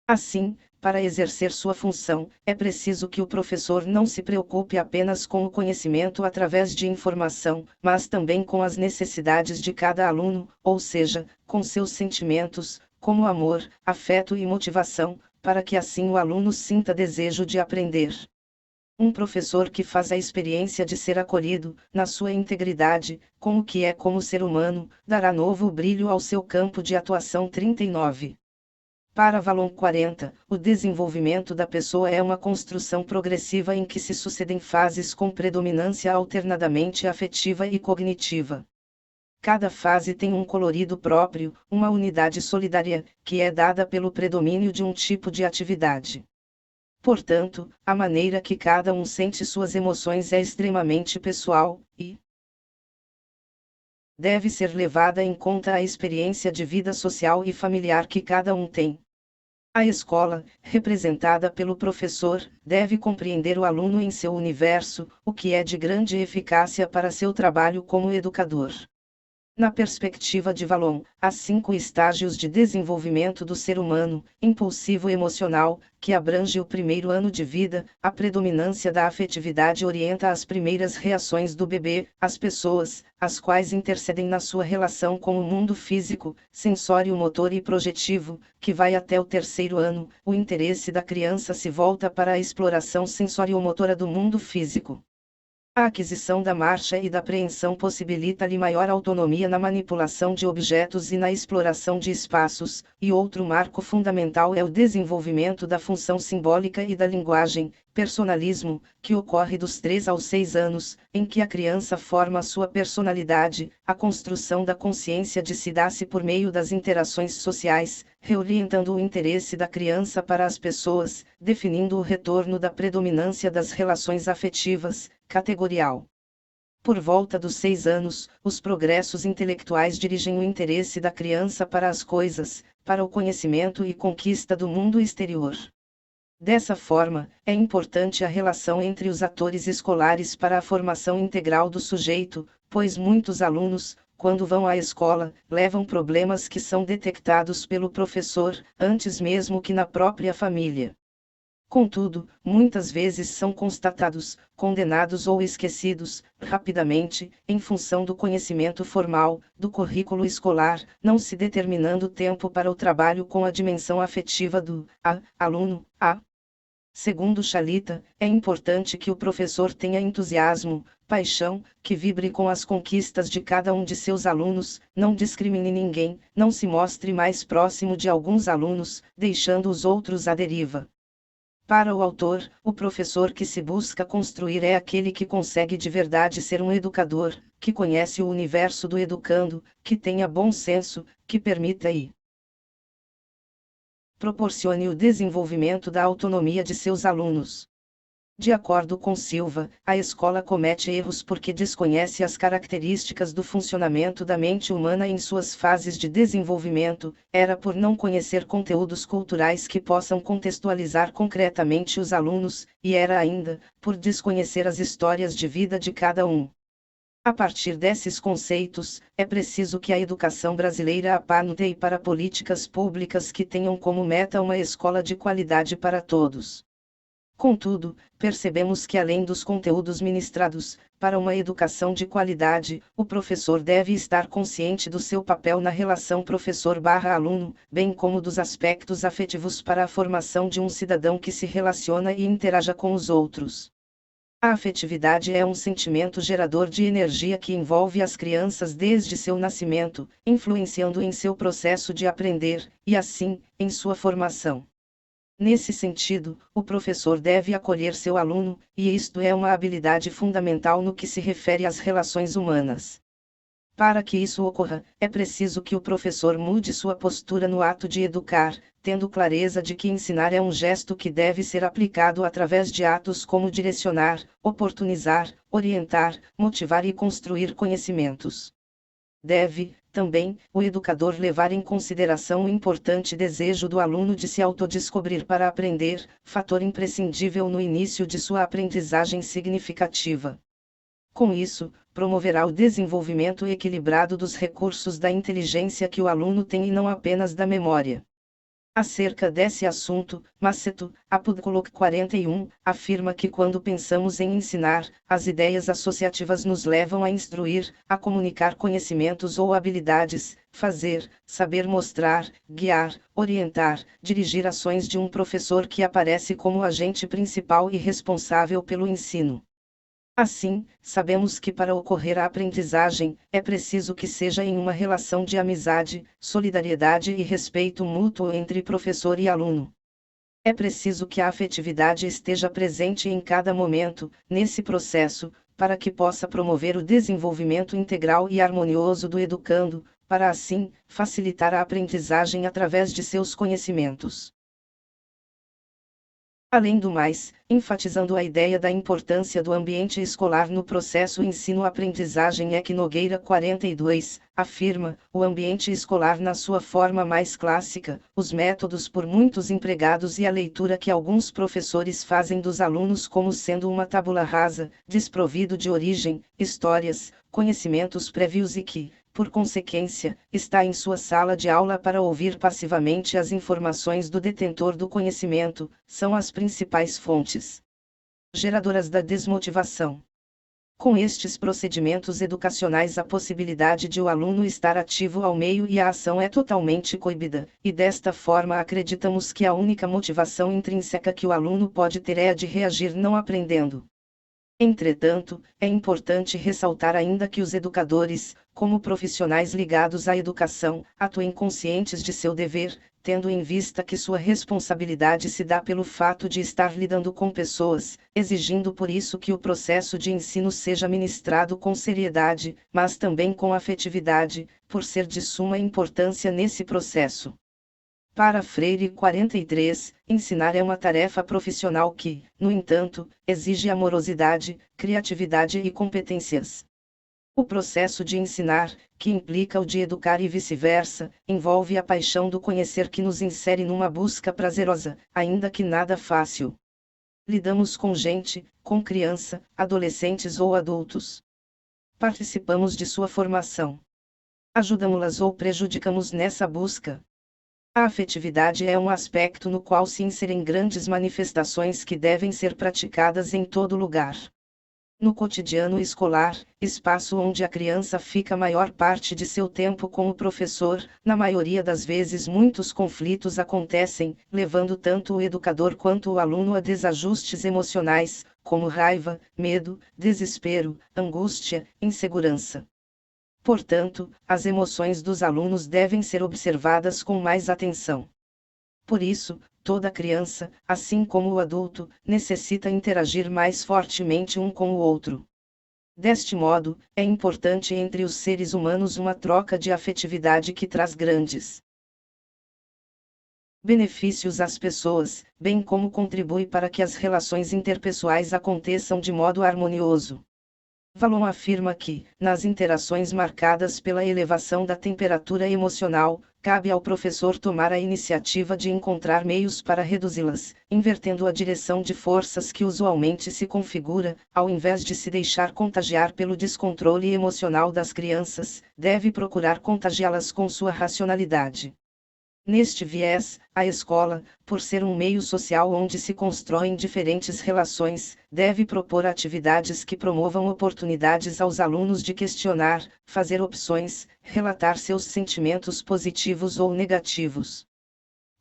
Assim, para exercer sua função, é preciso que o professor não se preocupe apenas com o conhecimento através de informação, mas também com as necessidades de cada aluno, ou seja, com seus sentimentos, como amor, afeto e motivação, para que assim o aluno sinta desejo de aprender. Um professor que faz a experiência de ser acolhido, na sua integridade, com o que é como ser humano, dará novo brilho ao seu campo de atuação. 39. Para Valon 40, o desenvolvimento da pessoa é uma construção progressiva em que se sucedem fases com predominância alternadamente afetiva e cognitiva. Cada fase tem um colorido próprio, uma unidade solidária, que é dada pelo predomínio de um tipo de atividade. Portanto, a maneira que cada um sente suas emoções é extremamente pessoal, e deve ser levada em conta a experiência de vida social e familiar que cada um tem. A escola, representada pelo professor, deve compreender o aluno em seu universo, o que é de grande eficácia para seu trabalho como educador. Na perspectiva de Valon, há 5 estágios de desenvolvimento do ser humano: impulsivo emocional, que abrange o primeiro ano de vida. A predominância da afetividade orienta as primeiras reações do bebê, as pessoas, as quais intercedem na sua relação com o mundo físico, sensório-motor e projetivo, que vai até o terceiro ano. O interesse da criança se volta para a exploração sensório-motora do mundo físico. A aquisição da marcha e da apreensão possibilita-lhe maior autonomia na manipulação de objetos e na exploração de espaços, e outro marco fundamental é o desenvolvimento da função simbólica e da linguagem, personalismo, que ocorre dos 3 aos 6 anos, em que a criança forma sua personalidade. A construção da consciência de si dá-se por meio das interações sociais, reorientando o interesse da criança para as pessoas, definindo o retorno da predominância das relações afetivas, categorial. Por volta dos 6 anos, os progressos intelectuais dirigem o interesse da criança para as coisas, para o conhecimento e conquista do mundo exterior. Dessa forma, é importante a relação entre os atores escolares para a formação integral do sujeito, pois muitos alunos, quando vão à escola, levam problemas que são detectados pelo professor, antes mesmo que na própria família. Contudo, muitas vezes são constatados, condenados ou esquecidos, rapidamente, em função do conhecimento formal, do currículo escolar, não se determinando tempo para o trabalho com a dimensão afetiva do aluno. Segundo Chalita, é importante que o professor tenha entusiasmo, paixão, que vibre com as conquistas de cada um de seus alunos, não discrimine ninguém, não se mostre mais próximo de alguns alunos, deixando os outros à deriva. Para o autor, o professor que se busca construir é aquele que consegue de verdade ser um educador, que conhece o universo do educando, que tenha bom senso, que permita e proporcione o desenvolvimento da autonomia de seus alunos. De acordo com Silva, a escola comete erros porque desconhece as características do funcionamento da mente humana em suas fases de desenvolvimento, era por não conhecer conteúdos culturais que possam contextualizar concretamente os alunos, e era ainda, por desconhecer as histórias de vida de cada um. A partir desses conceitos, é preciso que a educação brasileira aponte para políticas públicas que tenham como meta uma escola de qualidade para todos. Contudo, percebemos que além dos conteúdos ministrados, para uma educação de qualidade, o professor deve estar consciente do seu papel na relação professor/aluno, bem como dos aspectos afetivos para a formação de um cidadão que se relaciona e interaja com os outros. A afetividade é um sentimento gerador de energia que envolve as crianças desde seu nascimento, influenciando em seu processo de aprender, e assim, em sua formação. Nesse sentido, o professor deve acolher seu aluno, e isto é uma habilidade fundamental no que se refere às relações humanas. Para que isso ocorra, é preciso que o professor mude sua postura no ato de educar, tendo clareza de que ensinar é um gesto que deve ser aplicado através de atos como direcionar, oportunizar, orientar, motivar e construir conhecimentos. Deve, também, o educador levar em consideração o importante desejo do aluno de se autodescobrir para aprender, fator imprescindível no início de sua aprendizagem significativa. Com isso, promoverá o desenvolvimento equilibrado dos recursos da inteligência que o aluno tem e não apenas da memória. Acerca desse assunto, Maceto, Apudcolok 41, afirma que quando pensamos em ensinar, as ideias associativas nos levam a instruir, a comunicar conhecimentos ou habilidades, fazer, saber mostrar, guiar, orientar, dirigir ações de um professor que aparece como agente principal e responsável pelo ensino. Assim, sabemos que para ocorrer a aprendizagem, é preciso que seja em uma relação de amizade, solidariedade e respeito mútuo entre professor e aluno. É preciso que a afetividade esteja presente em cada momento, nesse processo, para que possa promover o desenvolvimento integral e harmonioso do educando, para assim, facilitar a aprendizagem através de seus conhecimentos. Além do mais, enfatizando a ideia da importância do ambiente escolar no processo ensino-aprendizagem, Eck Nogueira 42, afirma, o ambiente escolar na sua forma mais clássica, os métodos por muitos empregados e a leitura que alguns professores fazem dos alunos como sendo uma tábula rasa, desprovido de origem, histórias, conhecimentos prévios e que, por consequência, está em sua sala de aula para ouvir passivamente as informações do detentor do conhecimento, são as principais fontes geradoras da desmotivação. Com estes procedimentos educacionais, a possibilidade de o aluno estar ativo ao meio e à ação é totalmente coibida, e desta forma acreditamos que a única motivação intrínseca que o aluno pode ter é a de reagir não aprendendo. Entretanto, é importante ressaltar ainda que os educadores, como profissionais ligados à educação, atuem conscientes de seu dever, tendo em vista que sua responsabilidade se dá pelo fato de estar lidando com pessoas, exigindo por isso que o processo de ensino seja ministrado com seriedade, mas também com afetividade, por ser de suma importância nesse processo. Para Freire 43, ensinar é uma tarefa profissional que, no entanto, exige amorosidade, criatividade e competências O processo de ensinar, que implica o de educar e vice-versa, envolve a paixão do conhecer que nos insere numa busca prazerosa, ainda que nada fácil. Lidamos com gente, com criança, adolescentes ou adultos. Participamos de sua formação. Ajudamos-las ou prejudicamos nessa busca. A afetividade é um aspecto no qual se inserem grandes manifestações que devem ser praticadas em todo lugar. No cotidiano escolar, espaço onde a criança fica a maior parte de seu tempo com o professor, na maioria das vezes muitos conflitos acontecem, levando tanto o educador quanto o aluno a desajustes emocionais, como raiva, medo, desespero, angústia, insegurança. Portanto, as emoções dos alunos devem ser observadas com mais atenção. Por isso, toda criança, assim como o adulto, necessita interagir mais fortemente um com o outro. Deste modo, é importante entre os seres humanos uma troca de afetividade que traz grandes benefícios às pessoas, bem como contribui para que as relações interpessoais aconteçam de modo harmonioso. Vallon afirma que, nas interações marcadas pela elevação da temperatura emocional, cabe ao professor tomar a iniciativa de encontrar meios para reduzi-las, invertendo a direção de forças que usualmente se configura, ao invés de se deixar contagiar pelo descontrole emocional das crianças, deve procurar contagiá-las com sua racionalidade. Neste viés, a escola, por ser um meio social onde se constroem diferentes relações, deve propor atividades que promovam oportunidades aos alunos de questionar, fazer opções, relatar seus sentimentos positivos ou negativos.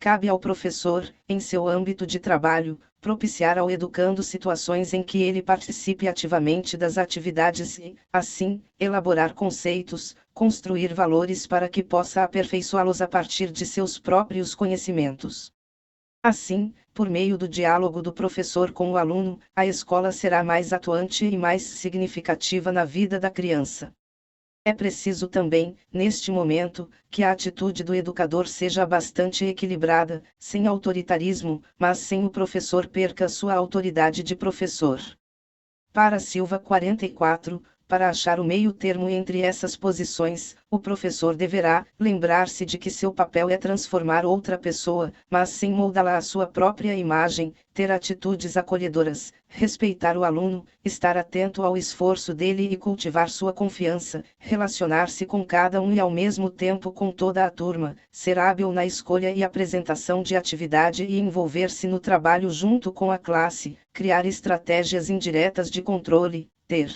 Cabe ao professor, em seu âmbito de trabalho, propiciar ao educando situações em que ele participe ativamente das atividades e, assim, elaborar conceitos, construir valores para que possa aperfeiçoá-los a partir de seus próprios conhecimentos. Assim, por meio do diálogo do professor com o aluno, a escola será mais atuante e mais significativa na vida da criança. É preciso também, neste momento, que a atitude do educador seja bastante equilibrada, sem autoritarismo, mas sem o professor perca sua autoridade de professor. Para Silva 44, para achar o meio termo entre essas posições, o professor deverá lembrar-se de que seu papel é transformar outra pessoa, mas sem moldá-la à sua própria imagem, ter atitudes acolhedoras, respeitar o aluno, estar atento ao esforço dele e cultivar sua confiança, relacionar-se com cada um e ao mesmo tempo com toda a turma, ser hábil na escolha e apresentação de atividade e envolver-se no trabalho junto com a classe, criar estratégias indiretas de controle, ter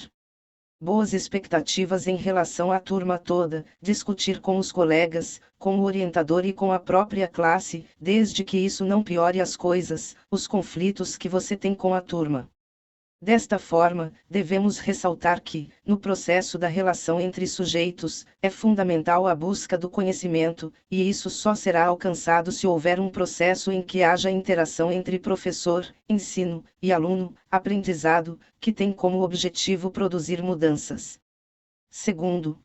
boas expectativas em relação à turma toda, discutir com os colegas, com o orientador e com a própria classe, desde que isso não piore as coisas, os conflitos que você tem com a turma. Desta forma, devemos ressaltar que, no processo da relação entre sujeitos, é fundamental a busca do conhecimento, e isso só será alcançado se houver um processo em que haja interação entre professor, ensino, e aluno, aprendizado, que tem como objetivo produzir mudanças. Segundo,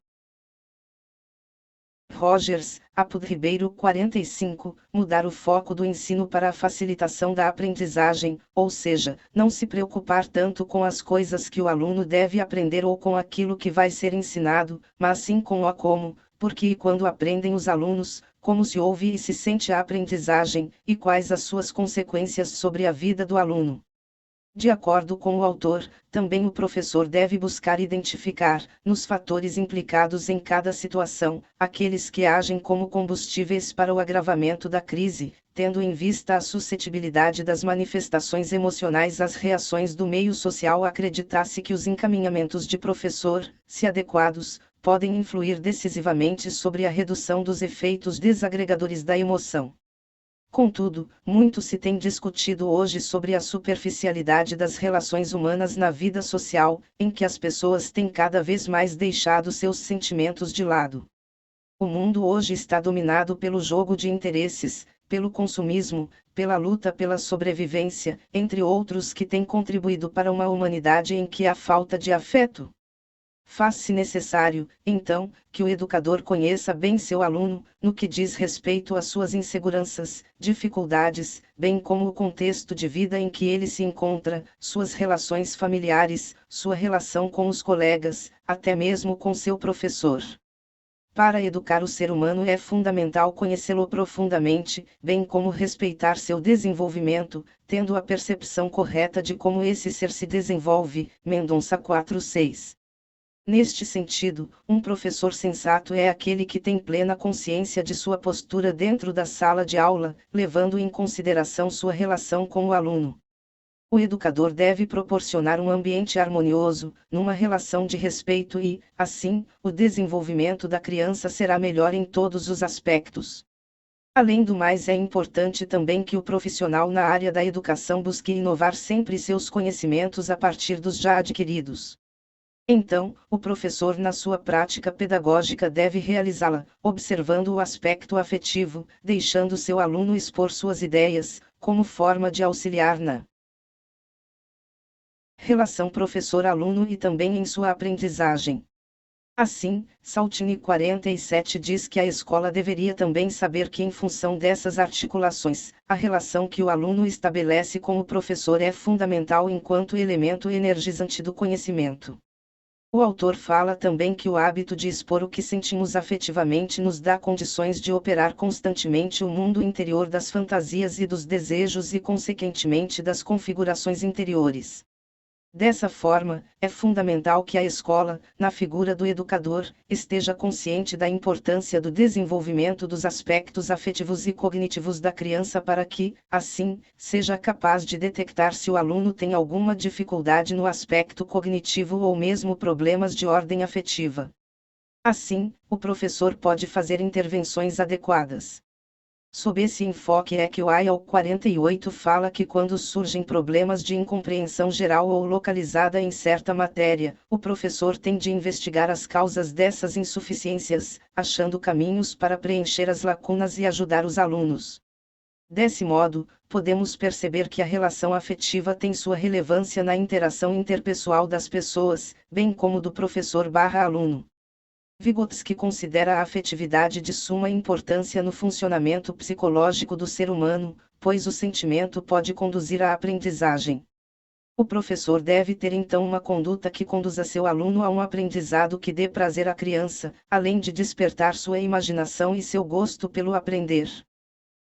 Rogers, Apud Ribeiro 45, mudar o foco do ensino para a facilitação da aprendizagem, ou seja, não se preocupar tanto com as coisas que o aluno deve aprender ou com aquilo que vai ser ensinado, mas sim com o como, porque e quando aprendem os alunos, como se ouve e se sente a aprendizagem, e quais as suas consequências sobre a vida do aluno. De acordo com o autor, também o professor deve buscar identificar, nos fatores implicados em cada situação, aqueles que agem como combustíveis para o agravamento da crise, tendo em vista a suscetibilidade das manifestações emocionais às reações do meio social. Acredita-se que os encaminhamentos de professor, se adequados, podem influir decisivamente sobre a redução dos efeitos desagregadores da emoção. Contudo, muito se tem discutido hoje sobre a superficialidade das relações humanas na vida social, em que as pessoas têm cada vez mais deixado seus sentimentos de lado. O mundo hoje está dominado pelo jogo de interesses, pelo consumismo, pela luta pela sobrevivência, entre outros que têm contribuído para uma humanidade em que há falta de afeto. Faz-se necessário, então, que o educador conheça bem seu aluno, no que diz respeito às suas inseguranças, dificuldades, bem como o contexto de vida em que ele se encontra, suas relações familiares, sua relação com os colegas, até mesmo com seu professor. Para educar o ser humano é fundamental conhecê-lo profundamente, bem como respeitar seu desenvolvimento, tendo a percepção correta de como esse ser se desenvolve. Mendonça 4:6. Neste sentido, um professor sensato é aquele que tem plena consciência de sua postura dentro da sala de aula, levando em consideração sua relação com o aluno. O educador deve proporcionar um ambiente harmonioso, numa relação de respeito e, assim, o desenvolvimento da criança será melhor em todos os aspectos. Além do mais, é importante também que o profissional na área da educação busque inovar sempre seus conhecimentos a partir dos já adquiridos. Então, o professor na sua prática pedagógica deve realizá-la, observando o aspecto afetivo, deixando seu aluno expor suas ideias, como forma de auxiliar na relação professor-aluno e também em sua aprendizagem. Assim, Saltini 47 diz que a escola deveria também saber que, em função dessas articulações, a relação que o aluno estabelece com o professor é fundamental enquanto elemento energizante do conhecimento. O autor fala também que o hábito de expor o que sentimos afetivamente nos dá condições de operar constantemente o mundo interior das fantasias e dos desejos e, consequentemente, das configurações interiores. Dessa forma, é fundamental que a escola, na figura do educador, esteja consciente da importância do desenvolvimento dos aspectos afetivos e cognitivos da criança para que, assim, seja capaz de detectar se o aluno tem alguma dificuldade no aspecto cognitivo ou mesmo problemas de ordem afetiva. Assim, o professor pode fazer intervenções adequadas. Sob esse enfoque é que o IEL 48 fala que quando surgem problemas de incompreensão geral ou localizada em certa matéria, o professor tem de investigar as causas dessas insuficiências, achando caminhos para preencher as lacunas e ajudar os alunos. Desse modo, podemos perceber que a relação afetiva tem sua relevância na interação interpessoal das pessoas, bem como do professor/aluno. Vygotsky considera a afetividade de suma importância no funcionamento psicológico do ser humano, pois o sentimento pode conduzir à aprendizagem. O professor deve ter então uma conduta que conduza seu aluno a um aprendizado que dê prazer à criança, além de despertar sua imaginação e seu gosto pelo aprender.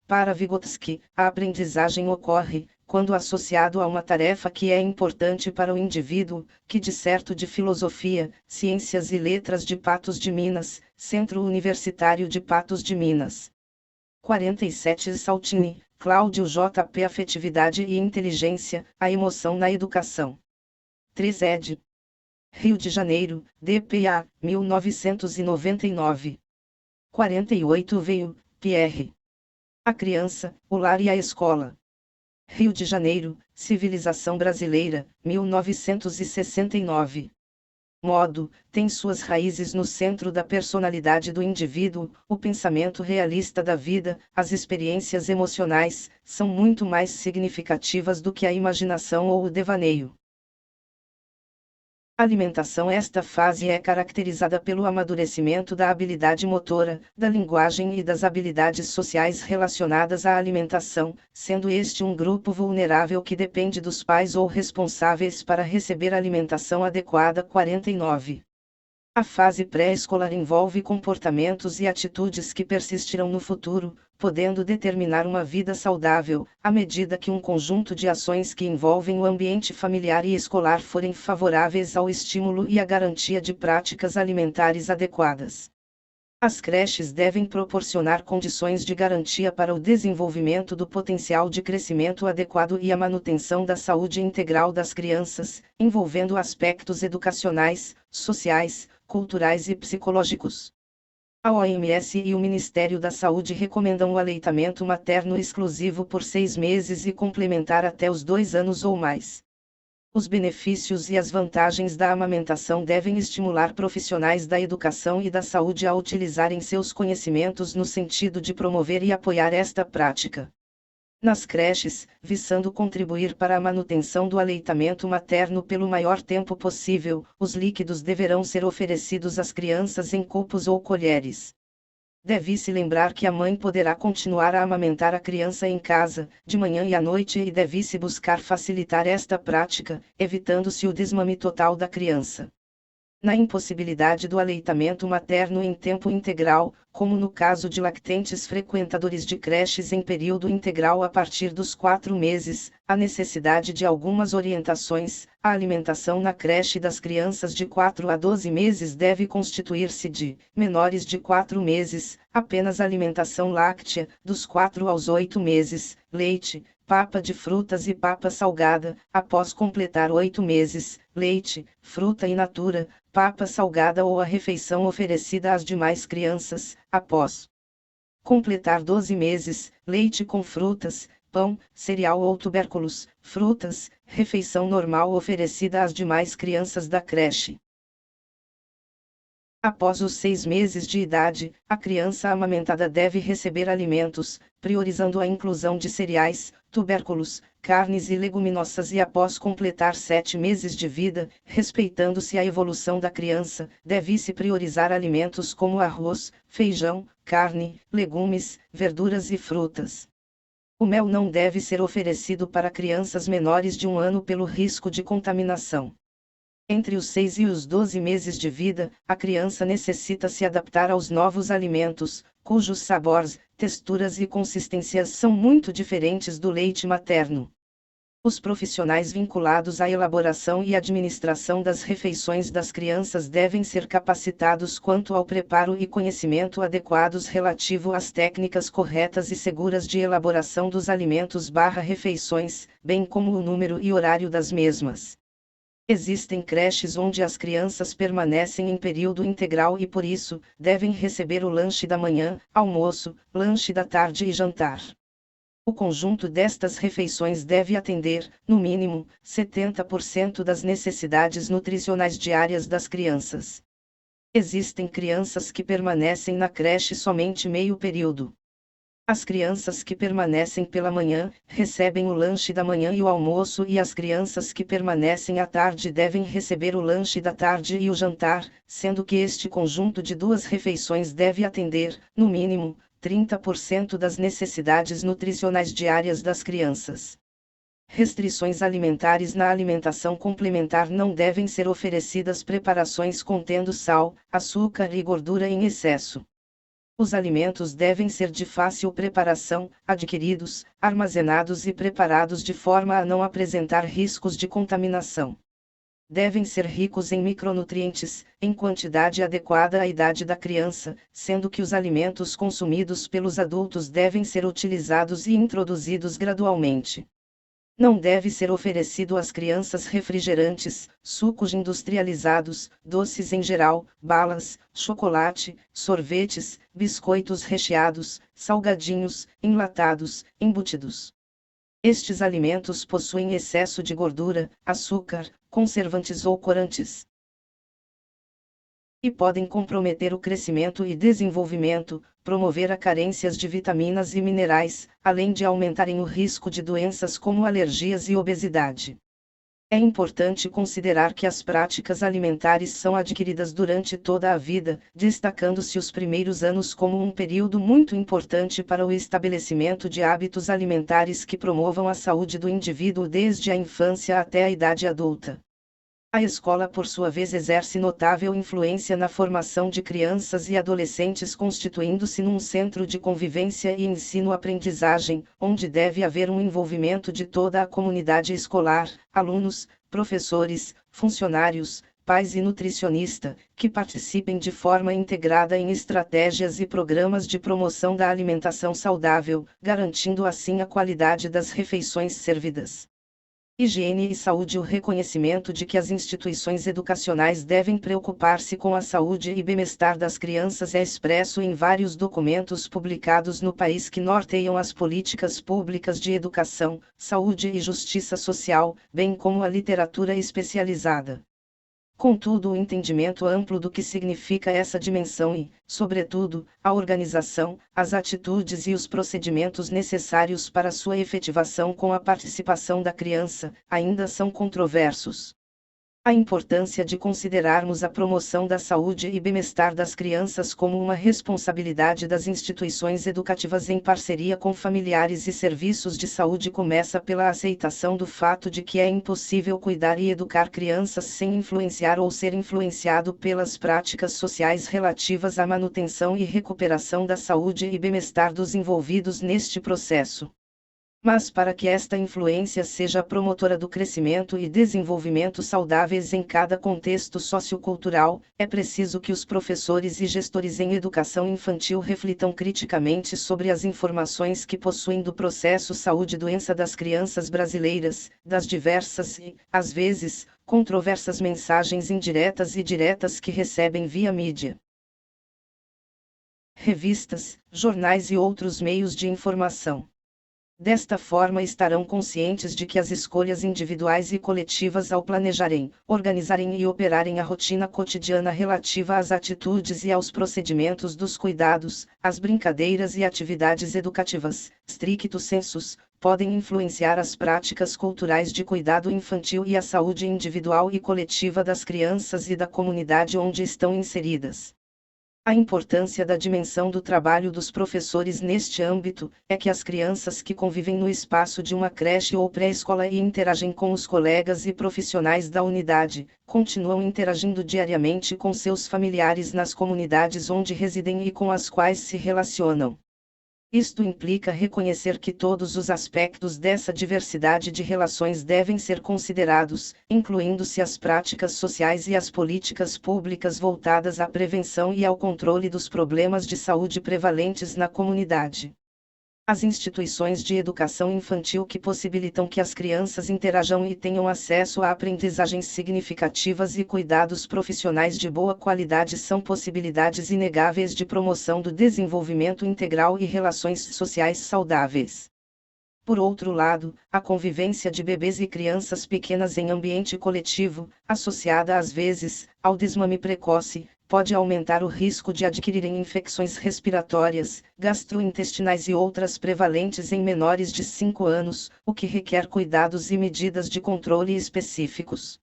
Para Vygotsky, a aprendizagem ocorre, quando associado a uma tarefa que é importante para o indivíduo, que disserto de Filosofia, Ciências e Letras de Patos de Minas, Centro Universitário de Patos de Minas. 47 Saltini, Cláudio J. P. Afetividade e Inteligência, a Emoção na Educação. 3 ed. Rio de Janeiro, DPA, 1999. 48 Veio, Pierre. A Criança, o Lar e a Escola. Rio de Janeiro, Civilização Brasileira, 1969. Modo, tem suas raízes no centro da personalidade do indivíduo, o pensamento realista da vida, as experiências emocionais, são muito mais significativas do que a imaginação ou o devaneio. Alimentação. Esta fase é caracterizada pelo amadurecimento da habilidade motora, da linguagem e das habilidades sociais relacionadas à alimentação, sendo este um grupo vulnerável que depende dos pais ou responsáveis para receber alimentação adequada. 49. A fase pré-escolar envolve comportamentos e atitudes que persistirão no futuro, podendo determinar uma vida saudável, à medida que um conjunto de ações que envolvem o ambiente familiar e escolar forem favoráveis ao estímulo e à garantia de práticas alimentares adequadas. As creches devem proporcionar condições de garantia para o desenvolvimento do potencial de crescimento adequado e a manutenção da saúde integral das crianças, envolvendo aspectos educacionais, sociais, culturais e psicológicos. A OMS e o Ministério da Saúde recomendam o aleitamento materno exclusivo por 6 meses e complementar até os 2 anos ou mais. Os benefícios e as vantagens da amamentação devem estimular profissionais da educação e da saúde a utilizarem seus conhecimentos no sentido de promover e apoiar esta prática. Nas creches, visando contribuir para a manutenção do aleitamento materno pelo maior tempo possível, os líquidos deverão ser oferecidos às crianças em copos ou colheres. Deve-se lembrar que a mãe poderá continuar a amamentar a criança em casa, de manhã e à noite, e deve-se buscar facilitar esta prática, evitando-se o desmame total da criança. Na impossibilidade do aleitamento materno em tempo integral, como no caso de lactentes frequentadores de creches em período integral a partir dos 4 meses, há necessidade de algumas orientações. A alimentação na creche das crianças de 4 a 12 meses deve constituir-se de, menores de 4 meses, apenas alimentação láctea, dos 4 aos 8 meses, leite, papa de frutas e papa salgada, após completar 8 meses, leite, fruta in natura, papa salgada ou a refeição oferecida às demais crianças, após completar 12 meses, leite com frutas, pão, cereal ou tubérculos, frutas, refeição normal oferecida às demais crianças da creche. Após os 6 meses de idade, a criança amamentada deve receber alimentos, priorizando a inclusão de cereais, tubérculos, carnes e leguminosas, e após completar 7 meses de vida, respeitando-se a evolução da criança, deve-se priorizar alimentos como arroz, feijão, carne, legumes, verduras e frutas. O mel não deve ser oferecido para crianças menores de 1 ano pelo risco de contaminação. Entre os 6 e os 12 meses de vida, a criança necessita se adaptar aos novos alimentos, cujos sabores, texturas e consistências são muito diferentes do leite materno. Os profissionais vinculados à elaboração e administração das refeições das crianças devem ser capacitados quanto ao preparo e conhecimento adequados relativo às técnicas corretas e seguras de elaboração dos alimentos/refeições, bem como o número e horário das mesmas. Existem creches onde as crianças permanecem em período integral e por isso, devem receber o lanche da manhã, almoço, lanche da tarde e jantar. O conjunto destas refeições deve atender, no mínimo, 70% das necessidades nutricionais diárias das crianças. Existem crianças que permanecem na creche somente meio período. As crianças que permanecem pela manhã, recebem o lanche da manhã e o almoço, e as crianças que permanecem à tarde devem receber o lanche da tarde e o jantar, sendo que este conjunto de 2 refeições deve atender, no mínimo, 30% das necessidades nutricionais diárias das crianças. Restrições alimentares. Na alimentação complementar não devem ser oferecidas preparações contendo sal, açúcar e gordura em excesso. Os alimentos devem ser de fácil preparação, adquiridos, armazenados e preparados de forma a não apresentar riscos de contaminação. Devem ser ricos em micronutrientes, em quantidade adequada à idade da criança, sendo que os alimentos consumidos pelos adultos devem ser utilizados e introduzidos gradualmente. Não deve ser oferecido às crianças refrigerantes, sucos industrializados, doces em geral, balas, chocolate, sorvetes, biscoitos recheados, salgadinhos, enlatados, embutidos. Estes alimentos possuem excesso de gordura, açúcar, conservantes ou corantes. E podem comprometer o crescimento e desenvolvimento, promover a carências de vitaminas e minerais, além de aumentarem o risco de doenças como alergias e obesidade. É importante considerar que as práticas alimentares são adquiridas durante toda a vida, destacando-se os primeiros anos como um período muito importante para o estabelecimento de hábitos alimentares que promovam a saúde do indivíduo desde a infância até a idade adulta. A escola, por sua vez, exerce notável influência na formação de crianças e adolescentes, constituindo-se num centro de convivência e ensino-aprendizagem, onde deve haver um envolvimento de toda a comunidade escolar, alunos, professores, funcionários, pais e nutricionista, que participem de forma integrada em estratégias e programas de promoção da alimentação saudável, garantindo assim a qualidade das refeições servidas. Higiene e saúde. O reconhecimento de que as instituições educacionais devem preocupar-se com a saúde e bem-estar das crianças é expresso em vários documentos publicados no país que norteiam as políticas públicas de educação, saúde e justiça social, bem como a literatura especializada. Contudo, o entendimento amplo do que significa essa dimensão e, sobretudo, a organização, as atitudes e os procedimentos necessários para sua efetivação com a participação da criança, ainda são controversos. A importância de considerarmos a promoção da saúde e bem-estar das crianças como uma responsabilidade das instituições educativas em parceria com familiares e serviços de saúde começa pela aceitação do fato de que é impossível cuidar e educar crianças sem influenciar ou ser influenciado pelas práticas sociais relativas à manutenção e recuperação da saúde e bem-estar dos envolvidos neste processo. Mas para que esta influência seja promotora do crescimento e desenvolvimento saudáveis em cada contexto sociocultural, é preciso que os professores e gestores em educação infantil reflitam criticamente sobre as informações que possuem do processo saúde-doença das crianças brasileiras, das diversas e, às vezes, controversas mensagens indiretas e diretas que recebem via mídia, revistas, jornais e outros meios de informação. Desta forma estarão conscientes de que as escolhas individuais e coletivas ao planejarem, organizarem e operarem a rotina cotidiana relativa às atitudes e aos procedimentos dos cuidados, às brincadeiras e atividades educativas, stricto sensus, podem influenciar as práticas culturais de cuidado infantil e a saúde individual e coletiva das crianças e da comunidade onde estão inseridas. A importância da dimensão do trabalho dos professores neste âmbito é que as crianças que convivem no espaço de uma creche ou pré-escola e interagem com os colegas e profissionais da unidade, continuam interagindo diariamente com seus familiares nas comunidades onde residem e com as quais se relacionam. Isto implica reconhecer que todos os aspectos dessa diversidade de relações devem ser considerados, incluindo-se as práticas sociais e as políticas públicas voltadas à prevenção e ao controle dos problemas de saúde prevalentes na comunidade. As instituições de educação infantil que possibilitam que as crianças interajam e tenham acesso a aprendizagens significativas e cuidados profissionais de boa qualidade são possibilidades inegáveis de promoção do desenvolvimento integral e relações sociais saudáveis. Por outro lado, a convivência de bebês e crianças pequenas em ambiente coletivo, associada às vezes, ao desmame precoce, pode aumentar o risco de adquirirem infecções respiratórias, gastrointestinais e outras prevalentes em menores de 5 anos, o que requer cuidados e medidas de controle específicos.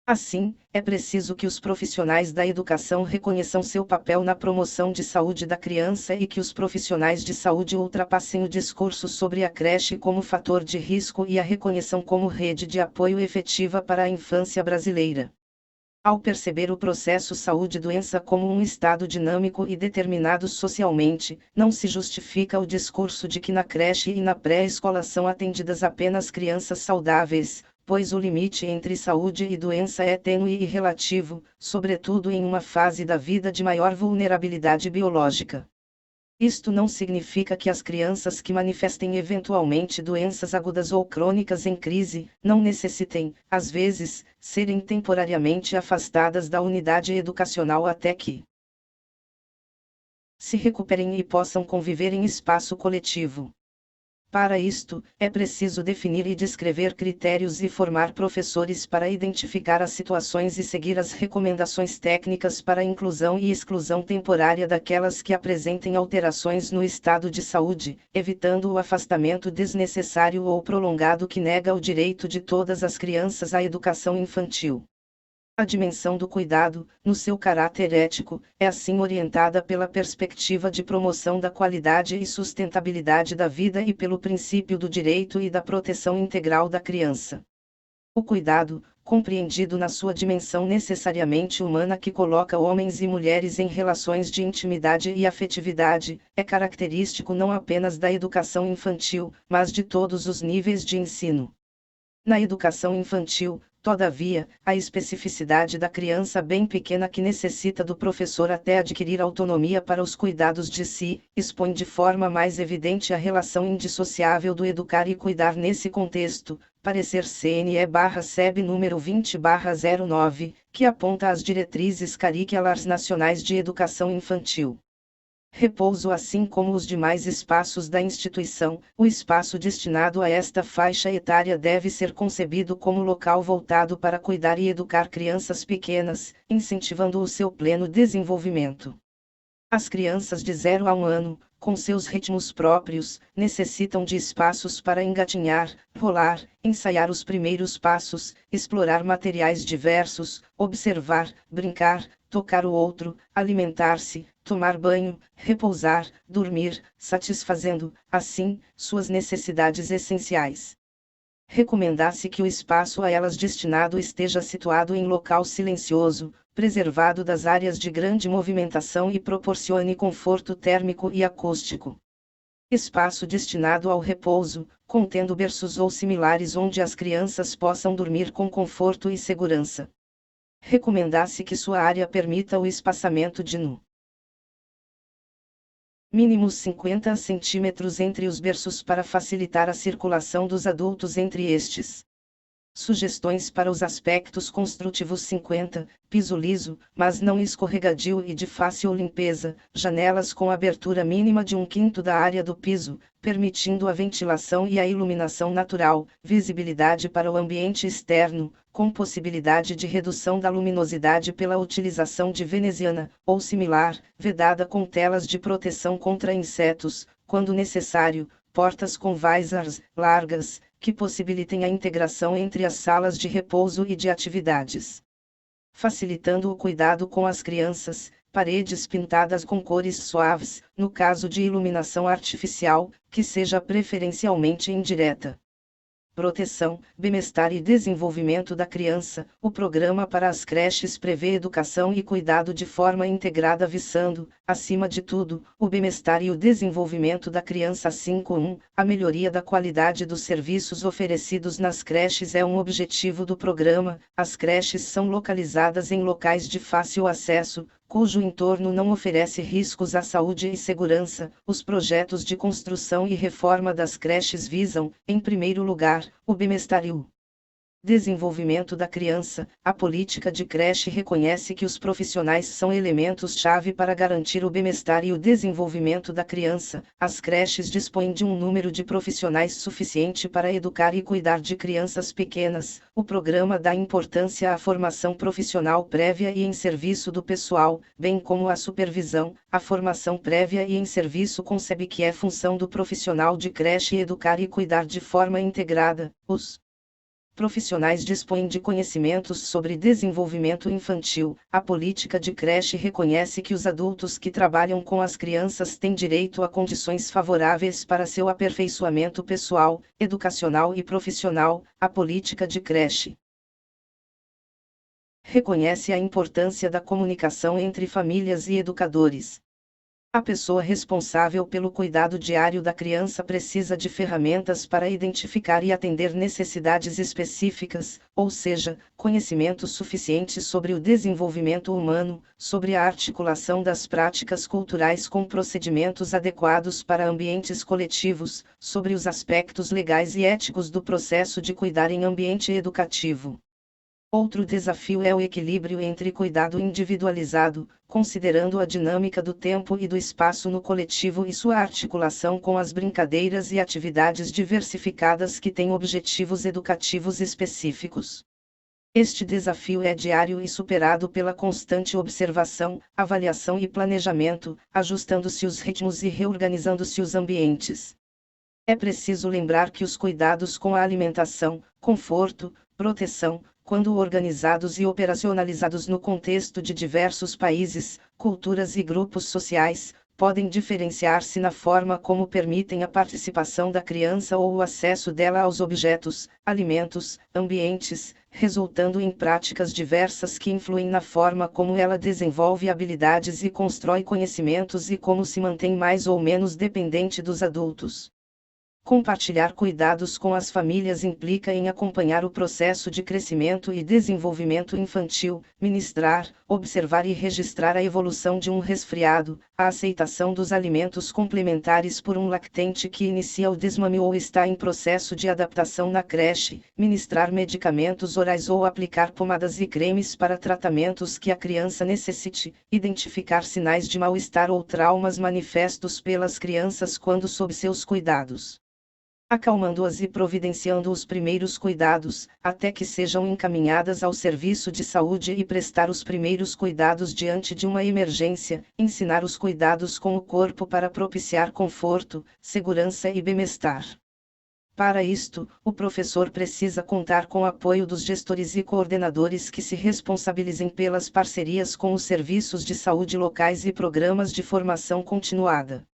Assim, é preciso que os profissionais da educação reconheçam seu papel na promoção de saúde da criança e que os profissionais de saúde ultrapassem o discurso sobre a creche como fator de risco e a reconheçam como rede de apoio efetiva para a infância brasileira. Ao perceber o processo saúde-doença como um estado dinâmico e determinado socialmente, não se justifica o discurso de que na creche e na pré-escola são atendidas apenas crianças saudáveis, pois o limite entre saúde e doença é tênue e relativo, sobretudo em uma fase da vida de maior vulnerabilidade biológica. Isto não significa que as crianças que manifestem eventualmente doenças agudas ou crônicas em crise, não necessitem, às vezes, serem temporariamente afastadas da unidade educacional até que se recuperem e possam conviver em espaço coletivo. Para isto, é preciso definir e descrever critérios e formar professores para identificar as situações e seguir as recomendações técnicas para a inclusão e exclusão temporária daquelas que apresentem alterações no estado de saúde, evitando o afastamento desnecessário ou prolongado que nega o direito de todas as crianças à educação infantil. A dimensão do cuidado, no seu caráter ético, é assim orientada pela perspectiva de promoção da qualidade e sustentabilidade da vida e pelo princípio do direito e da proteção integral da criança. O cuidado, compreendido na sua dimensão necessariamente humana que coloca homens e mulheres em relações de intimidade e afetividade, é característico não apenas da educação infantil, mas de todos os níveis de ensino. Na educação infantil, todavia, a especificidade da criança bem pequena que necessita do professor até adquirir autonomia para os cuidados de si, expõe de forma mais evidente a relação indissociável do educar e cuidar nesse contexto, parecer CNE/SEB número 20/09, que aponta as diretrizes curriculares nacionais de educação infantil. Repouso. Assim como os demais espaços da instituição, o espaço destinado a esta faixa etária deve ser concebido como local voltado para cuidar e educar crianças pequenas, incentivando o seu pleno desenvolvimento. As crianças de 0 a 1 ano, com seus ritmos próprios, necessitam de espaços para engatinhar, rolar, ensaiar os primeiros passos, explorar materiais diversos, observar, brincar, tocar o outro, alimentar-se, tomar banho, repousar, dormir, satisfazendo, assim, suas necessidades essenciais. Recomenda-se que o espaço a elas destinado esteja situado em local silencioso, preservado das áreas de grande movimentação e proporcione conforto térmico e acústico. Espaço destinado ao repouso, contendo berços ou similares onde as crianças possam dormir com conforto e segurança. Recomenda-se que sua área permita o espaçamento de no mínimo 50 centímetros entre os berços para facilitar a circulação dos adultos entre estes. Sugestões para os aspectos construtivos: 50, piso liso, mas não escorregadio e de fácil limpeza, janelas com abertura mínima de 1/5 da área do piso, permitindo a ventilação e a iluminação natural, visibilidade para o ambiente externo, com possibilidade de redução da luminosidade pela utilização de veneziana, ou similar, vedada com telas de proteção contra insetos, quando necessário, portas com visors largas, que possibilitem a integração entre as salas de repouso e de atividades. Facilitando o cuidado com as crianças, paredes pintadas com cores suaves, no caso de iluminação artificial, que seja preferencialmente indireta. Proteção, bem-estar e desenvolvimento da criança. O programa para as creches prevê educação e cuidado de forma integrada visando, acima de tudo, o bem-estar e o desenvolvimento da criança. 5.1. A melhoria da qualidade dos serviços oferecidos nas creches é um objetivo do programa. As creches são localizadas em locais de fácil acesso, cujo entorno não oferece riscos à saúde e segurança. Os projetos de construção e reforma das creches visam, em primeiro lugar, o bem-estar e o desenvolvimento da criança. A política de creche reconhece que os profissionais são elementos-chave para garantir o bem-estar e o desenvolvimento da criança. As creches dispõem de um número de profissionais suficiente para educar e cuidar de crianças pequenas. O programa dá importância à formação profissional prévia e em serviço do pessoal, bem como à supervisão. A formação prévia e em serviço concebe que é função do profissional de creche educar e cuidar de forma integrada. Os profissionais dispõem de conhecimentos sobre desenvolvimento infantil. A política de creche reconhece que os adultos que trabalham com as crianças têm direito a condições favoráveis para seu aperfeiçoamento pessoal, educacional e profissional. A política de creche reconhece a importância da comunicação entre famílias e educadores. A pessoa responsável pelo cuidado diário da criança precisa de ferramentas para identificar e atender necessidades específicas, ou seja, conhecimento suficiente sobre o desenvolvimento humano, sobre a articulação das práticas culturais com procedimentos adequados para ambientes coletivos, sobre os aspectos legais e éticos do processo de cuidar em ambiente educativo. Outro desafio é o equilíbrio entre cuidado individualizado, considerando a dinâmica do tempo e do espaço no coletivo e sua articulação com as brincadeiras e atividades diversificadas que têm objetivos educativos específicos. Este desafio é diário e superado pela constante observação, avaliação e planejamento, ajustando-se os ritmos e reorganizando-se os ambientes. É preciso lembrar que os cuidados com a alimentação, conforto, proteção, quando organizados e operacionalizados no contexto de diversos países, culturas e grupos sociais, podem diferenciar-se na forma como permitem a participação da criança ou o acesso dela aos objetos, alimentos, ambientes, resultando em práticas diversas que influem na forma como ela desenvolve habilidades e constrói conhecimentos e como se mantém mais ou menos dependente dos adultos. Compartilhar cuidados com as famílias implica em acompanhar o processo de crescimento e desenvolvimento infantil, ministrar, observar e registrar a evolução de um resfriado, a aceitação dos alimentos complementares por um lactente que inicia o desmame ou está em processo de adaptação na creche, ministrar medicamentos orais ou aplicar pomadas e cremes para tratamentos que a criança necessite, identificar sinais de mal-estar ou traumas manifestos pelas crianças quando sob seus cuidados, acalmando-as e providenciando os primeiros cuidados, até que sejam encaminhadas ao serviço de saúde e prestar os primeiros cuidados diante de uma emergência, ensinar os cuidados com o corpo para propiciar conforto, segurança e bem-estar. Para isto, o professor precisa contar com o apoio dos gestores e coordenadores que se responsabilizem pelas parcerias com os serviços de saúde locais e programas de formação continuada.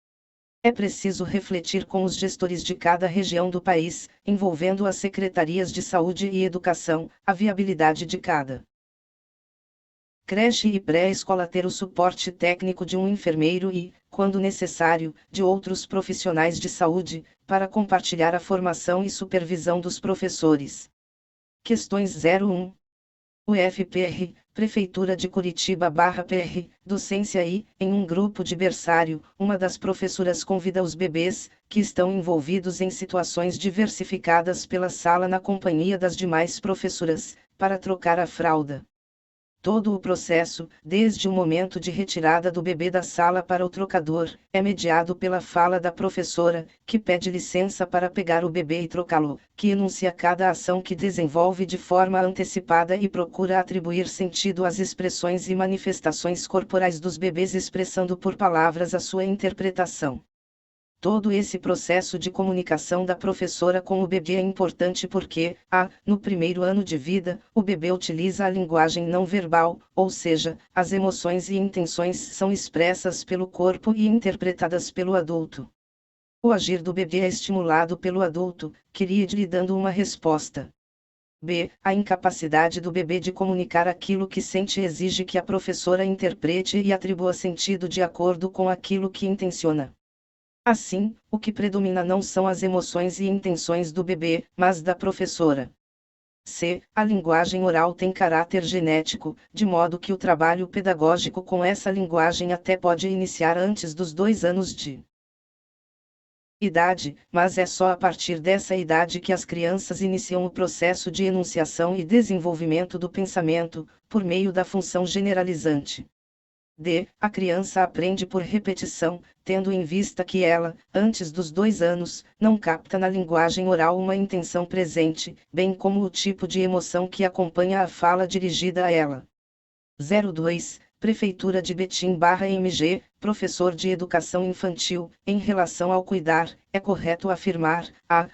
É preciso refletir com os gestores de cada região do país, envolvendo as secretarias de saúde e educação, a viabilidade de cada creche e pré-escola ter o suporte técnico de um enfermeiro e, quando necessário, de outros profissionais de saúde, para compartilhar a formação e supervisão dos professores. Questões 01. UFPR, Prefeitura de Curitiba/PR, docência e, em um grupo de berçário, uma das professoras convida os bebês, que estão envolvidos em situações diversificadas pela sala na companhia das demais professoras, para trocar a fralda. Todo o processo, desde o momento de retirada do bebê da sala para o trocador, é mediado pela fala da professora, que pede licença para pegar o bebê e trocá-lo, que enuncia cada ação que desenvolve de forma antecipada e procura atribuir sentido às expressões e manifestações corporais dos bebês, expressando por palavras a sua interpretação. Todo esse processo de comunicação da professora com o bebê é importante porque, no primeiro ano de vida, o bebê utiliza a linguagem não verbal, ou seja, as emoções e intenções são expressas pelo corpo e interpretadas pelo adulto. O agir do bebê é estimulado pelo adulto, que lhe dando uma resposta. B. A incapacidade do bebê de comunicar aquilo que sente exige que a professora interprete e atribua sentido de acordo com aquilo que intenciona. Assim, o que predomina não são as emoções e intenções do bebê, mas da professora. C. A linguagem oral tem caráter genético, de modo que o trabalho pedagógico com essa linguagem até pode iniciar antes dos 2 anos de idade, mas é só a partir dessa idade que as crianças iniciam o processo de enunciação e desenvolvimento do pensamento, por meio da função generalizante. D. A criança aprende por repetição, tendo em vista que ela, antes dos 2 anos, não capta na linguagem oral uma intenção presente, bem como o tipo de emoção que acompanha a fala dirigida a ela. 02. Prefeitura de Betim/MG, professor de educação infantil, em relação ao cuidar, é correto afirmar,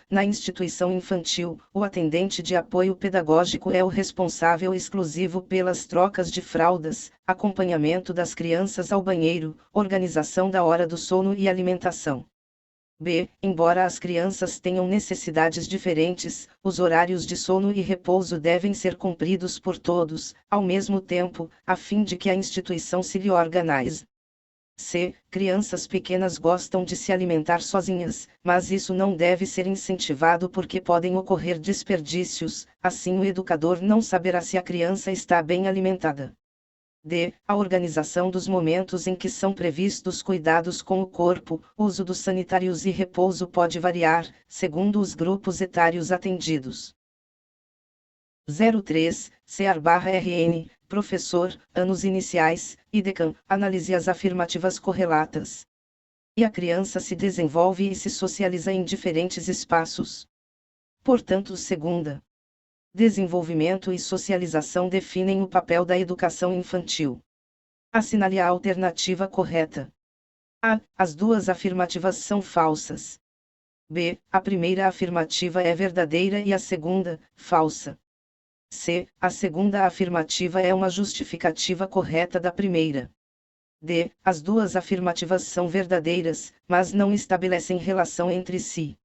na instituição infantil, o atendente de apoio pedagógico é o responsável exclusivo pelas trocas de fraldas, acompanhamento das crianças ao banheiro, organização da hora do sono e alimentação. B. Embora as crianças tenham necessidades diferentes, os horários de sono e repouso devem ser cumpridos por todos, ao mesmo tempo, a fim de que a instituição se lhe organize. C. Crianças pequenas gostam de se alimentar sozinhas, mas isso não deve ser incentivado porque podem ocorrer desperdícios, assim o educador não saberá se a criança está bem alimentada. D. A organização dos momentos em que são previstos cuidados com o corpo, uso dos sanitários e repouso pode variar, segundo os grupos etários atendidos. 03, CEAR/RN, professor, anos iniciais, IDECAM, analise as afirmativas correlatas. E a criança se desenvolve e se socializa em diferentes espaços. Portanto, segunda. Desenvolvimento e socialização definem o papel da educação infantil. Assinale a alternativa correta. A. As duas afirmativas são falsas. B. A primeira afirmativa é verdadeira e a segunda, falsa. C. A segunda afirmativa é uma justificativa correta da primeira. D. As duas afirmativas são verdadeiras, mas não estabelecem relação entre si.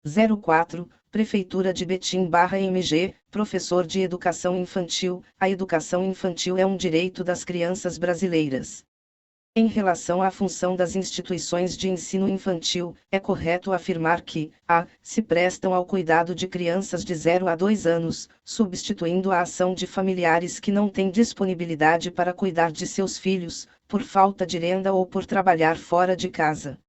04. Prefeitura de Betim/MG, professor de educação infantil. A educação infantil é um direito das crianças brasileiras. Em relação à função das instituições de ensino infantil, é correto afirmar que, se prestam ao cuidado de crianças de 0 a 2 anos, substituindo a ação de familiares que não têm disponibilidade para cuidar de seus filhos, por falta de renda ou por trabalhar fora de casa.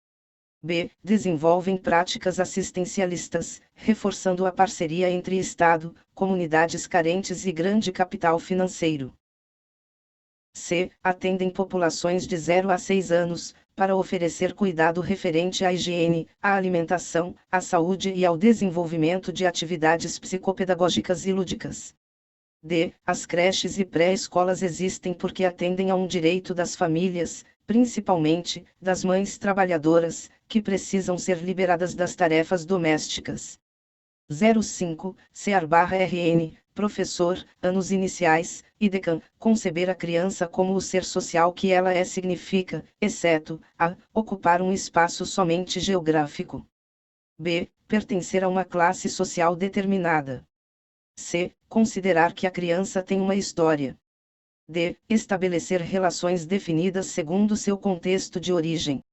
B. Desenvolvem práticas assistencialistas, reforçando a parceria entre Estado, comunidades carentes e grande capital financeiro. C. Atendem populações de 0 a 6 anos, para oferecer cuidado referente à higiene, à alimentação, à saúde e ao desenvolvimento de atividades psicopedagógicas e lúdicas. D. As creches e pré-escolas existem porque atendem a um direito das famílias, principalmente, das mães trabalhadoras, que precisam ser liberadas das tarefas domésticas. 05, CR/RN, professor, anos iniciais, IDECAN, conceber a criança como o ser social que ela é significa, exceto, a, ocupar um espaço somente geográfico. B. Pertencer a uma classe social determinada. C. Considerar que a criança tem uma história. D. Estabelecer relações definidas segundo seu contexto de origem.